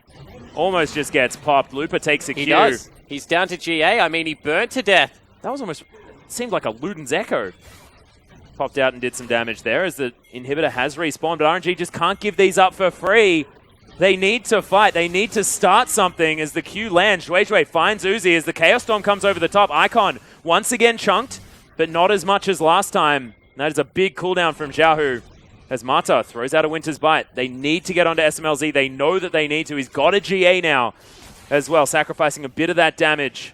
Almost just gets popped. Looper takes a Q. He does. He's down to GA. I mean, he burnt to death. That was almost, seemed like a Luden's Echo. Popped out and did some damage there as the inhibitor has respawned, but RNG just can't give these up for free. They need to fight. They need to start something as the Q lands. Shui finds Uzi as the Chaos Storm comes over the top. Icon once again chunked, but not as much as last time. That is a big cooldown from Xiaohu as Mata throws out a Winter's Bite. They need to get onto SMLZ. They know that they need to. He's got a GA now as well, sacrificing a bit of that damage.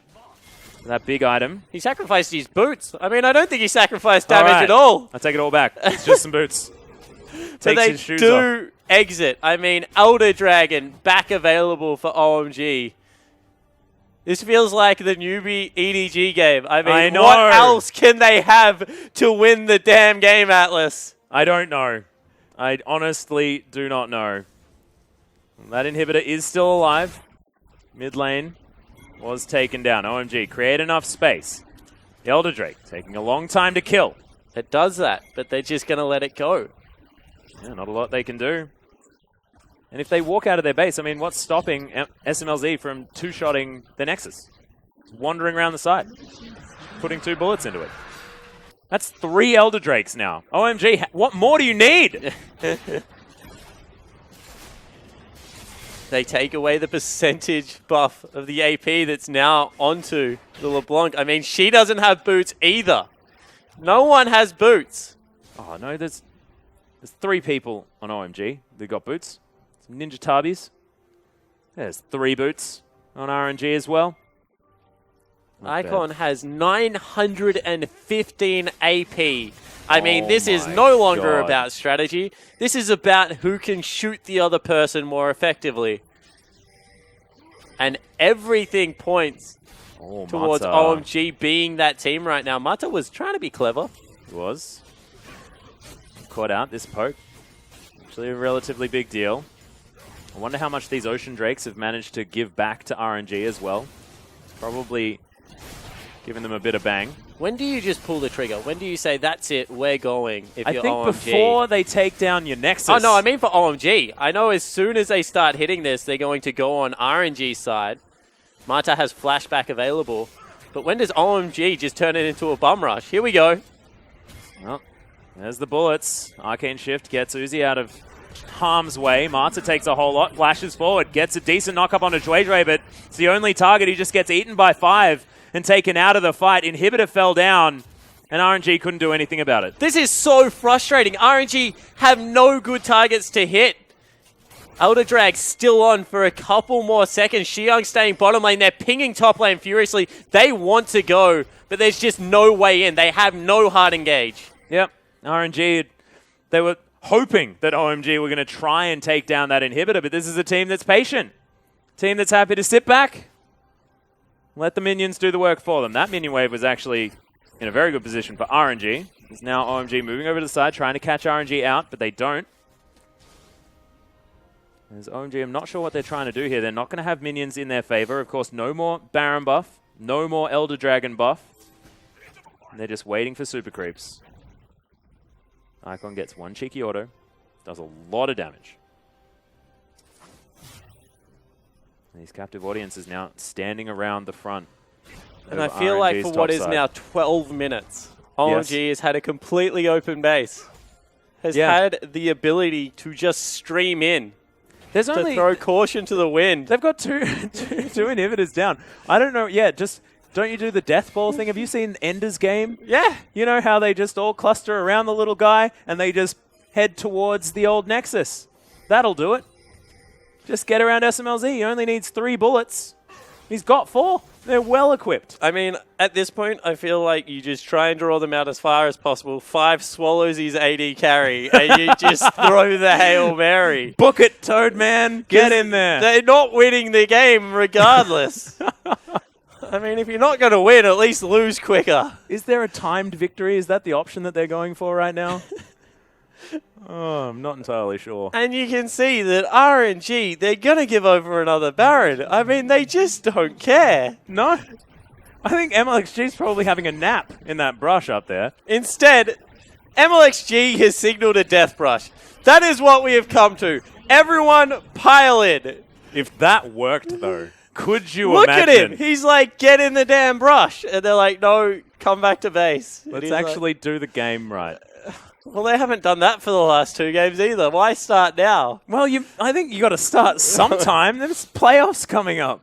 That big item. He sacrificed his boots. I mean, I don't think he sacrificed damage at all. I take it all back. It's just some boots. Takes his shoes off. Exit. I mean, Elder Dragon back available for OMG. This feels like the newbie EDG game. I mean, what else can they have to win the damn game, Atlas? I don't know. I honestly do not know. That inhibitor is still alive. Mid lane was taken down. OMG, create enough space. The Elder Drake taking a long time to kill. It does that, but they're just going to let it go. Yeah, not a lot they can do. And if they walk out of their base, I mean, what's stopping SMLZ from two-shotting the Nexus? Wandering around the side, putting 2 bullets into it. That's 3 Elder Drakes now. OMG, what more do you need? They take away the percentage buff of the AP that's now onto the LeBlanc. I mean, she doesn't have boots either. No one has boots. Oh, no, there's 3 people on OMG that got boots. Some Ninja Tabis. There's 3 boots on RNG as well. Icon has 915 AP. I mean, this is no longer about strategy. This is about who can shoot the other person more effectively. And everything points towards OMG being that team right now. Mata was trying to be clever. He was. Caught out this poke. Actually a relatively big deal. I wonder how much these Ocean Drakes have managed to give back to RNG as well. Probably giving them a bit of bang. When do you just pull the trigger? When do you say, that's it, we're going, if I you're think OMG? before they take down your Nexus. Oh, no, I mean for OMG. I know as soon as they start hitting this, they're going to go on RNG's side. Mata has flashback available. But when does OMG just turn it into a bum rush? Here we go. Well, there's the bullets. Arcane Shift gets Uzi out of harm's way. Mata takes a whole lot, flashes forward, gets a decent knock-up on a Juejue, but it's the only target. He just gets eaten by 5 and taken out of the fight. Inhibitor fell down, and RNG couldn't do anything about it. This is so frustrating. RNG have no good targets to hit. Elder Drag still on for a couple more seconds. Xiang staying bottom lane. They're pinging top lane furiously. They want to go, but there's just no way in. They have no hard engage. Yep. RNG, they were hoping that OMG were going to try and take down that inhibitor, but this is a team that's patient. Team that's happy to sit back. Let the minions do the work for them. That minion wave was actually in a very good position for RNG. It's now OMG moving over to the side, trying to catch RNG out, but they don't. As OMG, I'm not sure what they're trying to do here. They're not going to have minions in their favor. Of course, no more Baron buff, no more Elder Dragon buff. And they're just waiting for super creeps. Icon gets one cheeky auto, does a lot of damage. And these captive audiences now standing around the front. And I feel like for what is now 12 minutes, OMG has had a completely open base. Has had the ability to just stream in. There's to only throw caution to the wind. They've got two inhibitors down. I don't know. Yeah, just don't you do the death ball thing? Have you seen Ender's Game? Yeah. You know how they just all cluster around the little guy and they just head towards the old Nexus. That'll do it. Just get around SMLZ. He only needs 3 bullets. He's got 4. They're well equipped. I mean, at this point, I feel like you just try and draw them out as far as possible. 5 swallows his AD carry, and you just throw the Hail Mary. Book it, Toad Man. Get in there. They're not winning the game regardless. I mean, if you're not going to win, at least lose quicker. Is there a timed victory? Is that the option that they're going for right now? Oh, I'm not entirely sure. And you can see that RNG, they're going to give over another Baron. I mean, they just don't care. No. I think MLXG's probably having a nap in that brush up there. Instead, MLXG has signaled a death brush. That is what we have come to. Everyone pile in. If that worked, though, could you Look imagine? at him. He's like, get in the damn brush. And they're like, no, come back to base. Let's actually do the game right. Well, they haven't done that for the last 2 games either. Why start now? Well, I think you got to start sometime. There's playoffs coming up.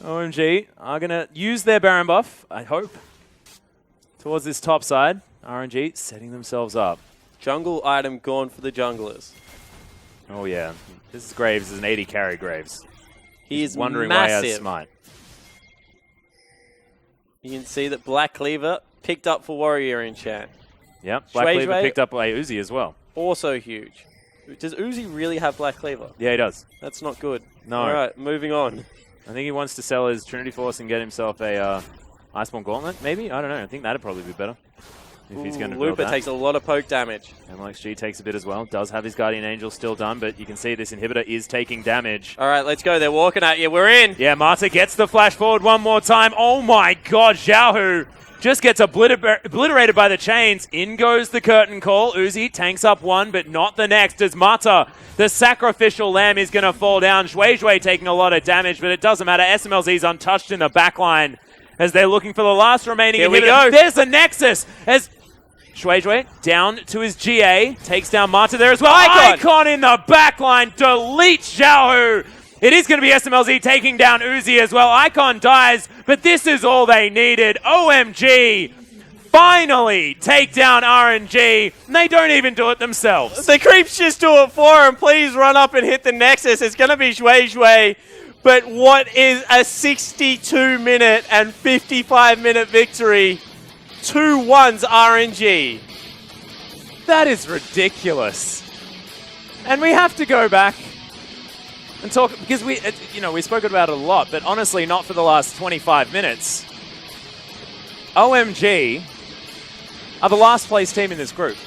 OMG are going to use their Baron buff, I hope, towards this top side. RNG setting themselves up. Jungle item gone for the junglers. Oh, yeah. This is Graves. This is an 80 carry Graves. He is wondering massive. why he has smite. You can see that Black Cleaver picked up for Warrior Enchant. Yep, Black Cleaver picked up by Uzi as well. Also huge. Does Uzi really have Black Cleaver? Yeah, he does. That's not good. No. All right, moving on. I think he wants to sell his Trinity Force and get himself a Iceborne Gauntlet, maybe? I don't know. I think that'd probably be better. If he's going to build Looper that. takes a lot of poke damage. MLXG takes a bit as well. Does have his Guardian Angel still done, but you can see this inhibitor is taking damage. All right, let's go. They're walking at you. We're in. Yeah, Mata gets the flash forward one more time. Oh my god, Xiaohu just gets obliterated by the chains. In goes the curtain call. Uzi tanks up one, but not the next. As Mata, the sacrificial lamb, is going to fall down. Juejue taking a lot of damage, but it doesn't matter. SMLZ's untouched in the backline as they're looking for the last remaining inhibitor. Here we go. There's a Nexus as Juejue down to his GA. Takes down Mata there as well. Icon in the backline. Deletes Xiaohu. It is going to be SMLZ taking down Uzi as well. Icon dies, but this is all they needed. OMG finally take down RNG, and they don't even do it themselves. The creeps just do it for him. Please run up and hit the Nexus. It's going to be Juejue. But what is a 62-minute and 55-minute victory? 2-1's RNG. That is ridiculous. And we have to go back and talk, because we spoke about it a lot, but honestly not for the last 25 minutes. OMG are the last place team in this group.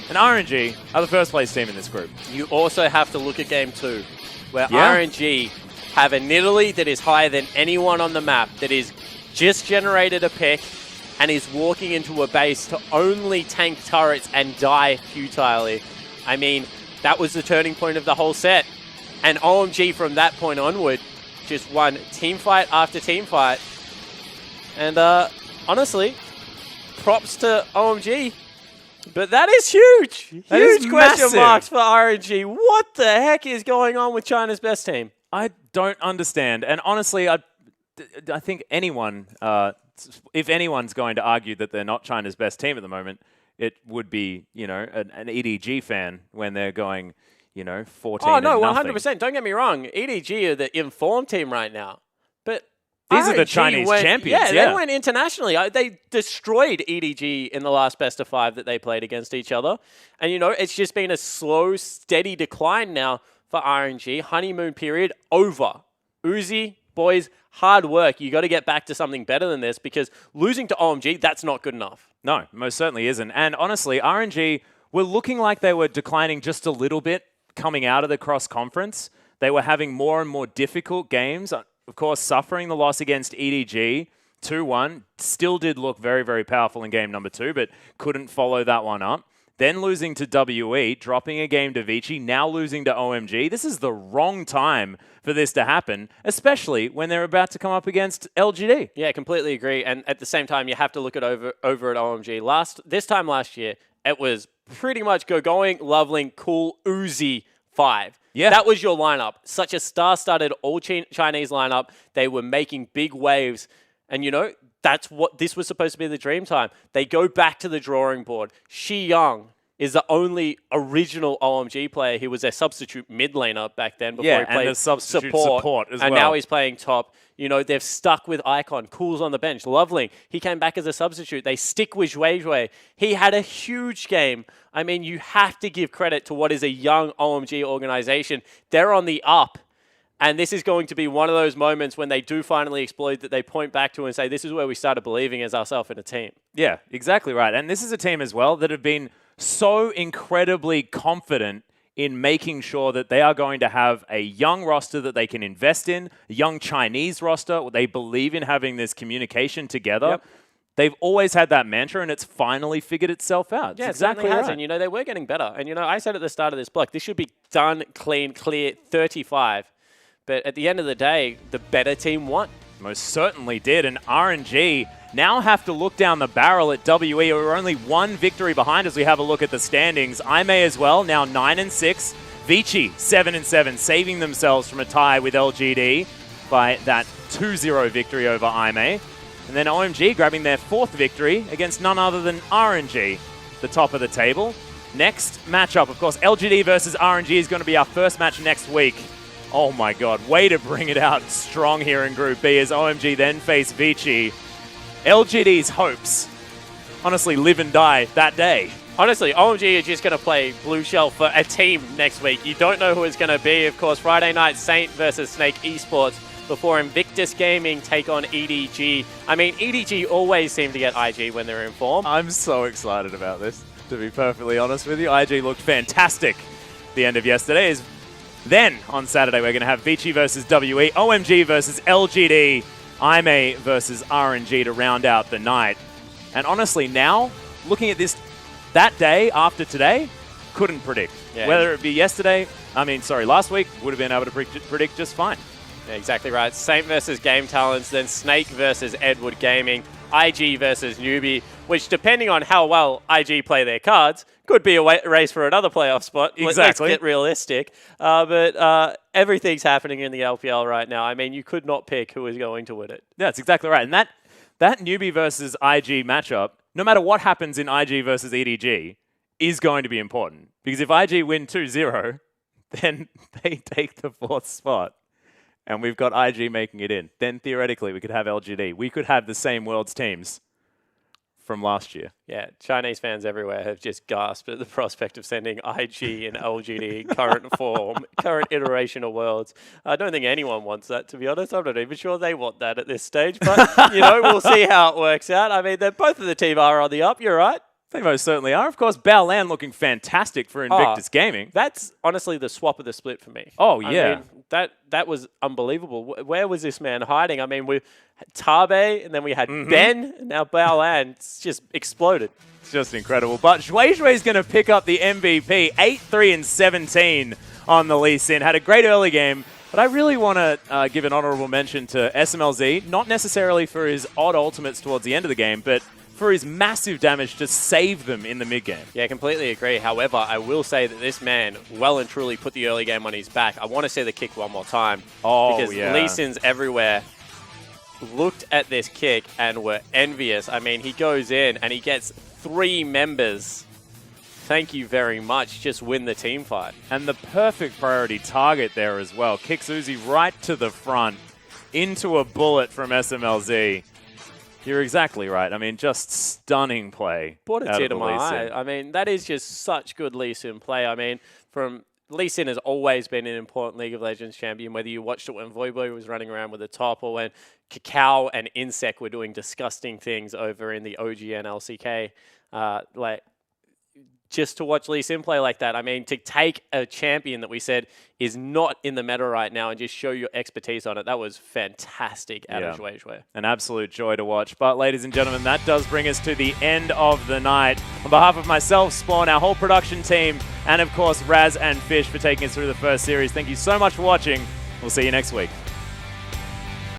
And RNG are the first place team in this group. You also have to look at game 2, where RNG have a Nidalee that is higher than anyone on the map, that is just generated a pick, and is walking into a base to only tank turrets and die futilely. I mean, that was the turning point of the whole set. And OMG from that point onward just won team fight after team fight. And honestly, props to OMG. But that is huge. That is Huge question massive. marks for RNG. What the heck is going on with China's best team? I don't understand. And honestly, I think anyone, if anyone's going to argue that they're not China's best team at the moment, it would be, you know, an EDG fan when they're going, you know, 14 Oh, no, and 100%. Don't get me wrong. EDG are the informed team right now. But These are the RNG Chinese went, champions, Yeah, they went internationally. They destroyed EDG in the last best of 5 that they played against each other. And, you know, it's just been a slow, steady decline now for RNG. Honeymoon period over. Uzi, boys, hard work. You got to get back to something better than this, because losing to OMG, that's not good enough. No, most certainly isn't. And honestly, RNG were looking like they were declining just a little bit coming out of the cross-conference. They were having more and more difficult games. Of course, suffering the loss against EDG, 2-1. Still did look very, very powerful in game number 2, but couldn't follow that one up. Then losing to WE, dropping a game to Vici, now losing to OMG. This is the wrong time for this to happen, especially when they're about to come up against LGD. Yeah, completely agree. And at the same time, you have to look at over at OMG. This time last year, it was pretty much going, Loveling, Cool, Uzi, 5. Yeah. That was your lineup. Such a star-studded, all-Chinese lineup. They were making big waves. And, you know, that's what this was supposed to be the dream time. They go back to the drawing board. Shi Young is the only original OMG player. He was their substitute mid laner back then before he played and the substitute support as and well. now he's playing top. You know, they've stuck with Icon. Cool's on the bench. Loveling, he came back as a substitute. They stick with Zhuizhui. He had a huge game. I mean, you have to give credit to what is a young OMG organization. They're on the up. And this is going to be one of those moments when they do finally explode that they point back to and say, this is where we started believing as ourselves in a team. Yeah, exactly right. And this is a team as well that have been so incredibly confident in making sure that they are going to have a young roster that they can invest in, a young Chinese roster. They believe in having this communication together. Yep. They've always had that mantra, and it's finally figured itself out. Yeah, it's exactly it has. right. And, you know, they were getting better. And, you know, I said at the start of this block, this should be done, clean, clear, 35. But at the end of the day, the better team won. Most certainly did. And RNG now have to look down the barrel at WE, who are only one victory behind as we have a look at the standings. IME as well, now 9-6. Vici, 7-7, saving themselves from a tie with LGD by that 2-0 victory over IME. And then OMG grabbing their 4th victory against none other than RNG, the top of the table. Next matchup, of course, LGD versus RNG is going to be our first match next week. Oh my god, way to bring it out strong here in Group B as OMG then face Vici. LGD's hopes honestly live and die that day. Honestly, OMG are just going to play Blue Shell for a team next week. You don't know who it's going to be. Of course, Friday night, Saint versus Snake Esports before Invictus Gaming take on EDG. I mean, EDG always seem to get IG when they're in form. I'm so excited about this, to be perfectly honest with you. IG looked fantastic at the end of yesterday. Then, on Saturday, we're going to have Vici versus WE, OMG versus LGD, IME versus RNG to round out the night. And honestly, now, looking at this, that day after today, couldn't predict. Yeah. Whether it be last week, would have been able to predict just fine. Yeah, exactly right. Saint versus Game Talents, then Snake versus Edward Gaming, IG versus Newbie, which, depending on how well IG play their cards, could be a race for another playoff spot. Exactly. Let's get realistic. But everything's happening in the LPL right now. I mean, you could not pick who is going to win it. Yeah, that's exactly right. And that Newbie versus IG matchup, no matter what happens in IG versus EDG, is going to be important. Because if IG win 2-0, then they take the 4th spot. And we've got IG making it in. Then theoretically, we could have LGD. We could have the same Worlds teams from last year. Yeah, Chinese fans everywhere have just gasped at the prospect of sending IG and LGD in current form, current iteration of Worlds. I don't think anyone wants that, to be honest. I'm not even sure they want that at this stage. But, you know, we'll see how it works out. I mean, both of the team are on the up. You're right. They most certainly are. Of course, Baolan looking fantastic for Invictus Gaming. That's honestly the swap of the split for me. Oh, yeah. I mean, that was unbelievable. Where was this man hiding? I mean, we had Tabe, and then we had Ben, and now Baolan. It's just exploded. It's just incredible. But Zhui is going to pick up the MVP, 8-3 and 17 on the Lee Sin. Had a great early game. But I really want to give an honorable mention to SMLZ, not necessarily for his odd ultimates towards the end of the game, but for his massive damage to save them in the mid-game. Yeah, completely agree. However, I will say that this man well and truly put the early game on his back. I want to see the kick one more time. Oh, because Lee Sin's everywhere looked at this kick and were envious. I mean, he goes in and he gets 3 members. Thank you very much. Just win the team fight. And the perfect priority target there as well. Kicks Uzi right to the front into a bullet from SMLZ. You're exactly right. I mean, just stunning play. Brought a tear to my eye. Sin. I mean, that is just such good Lee Sin play. I mean, Lee Sin has always been an important League of Legends champion, whether you watched it when Voiboy was running around with the top or when Cacao and Insec were doing disgusting things over in the OGN LCK. Just to watch Lee Sin play like that, I mean, to take a champion that we said is not in the meta right now and just show your expertise on it, that was fantastic out of Zhui. An absolute joy to watch. But ladies and gentlemen, that does bring us to the end of the night. On behalf of myself, Spawn, our whole production team, and of course Raz and Fish for taking us through the first series, thank you so much for watching. We'll see you next week.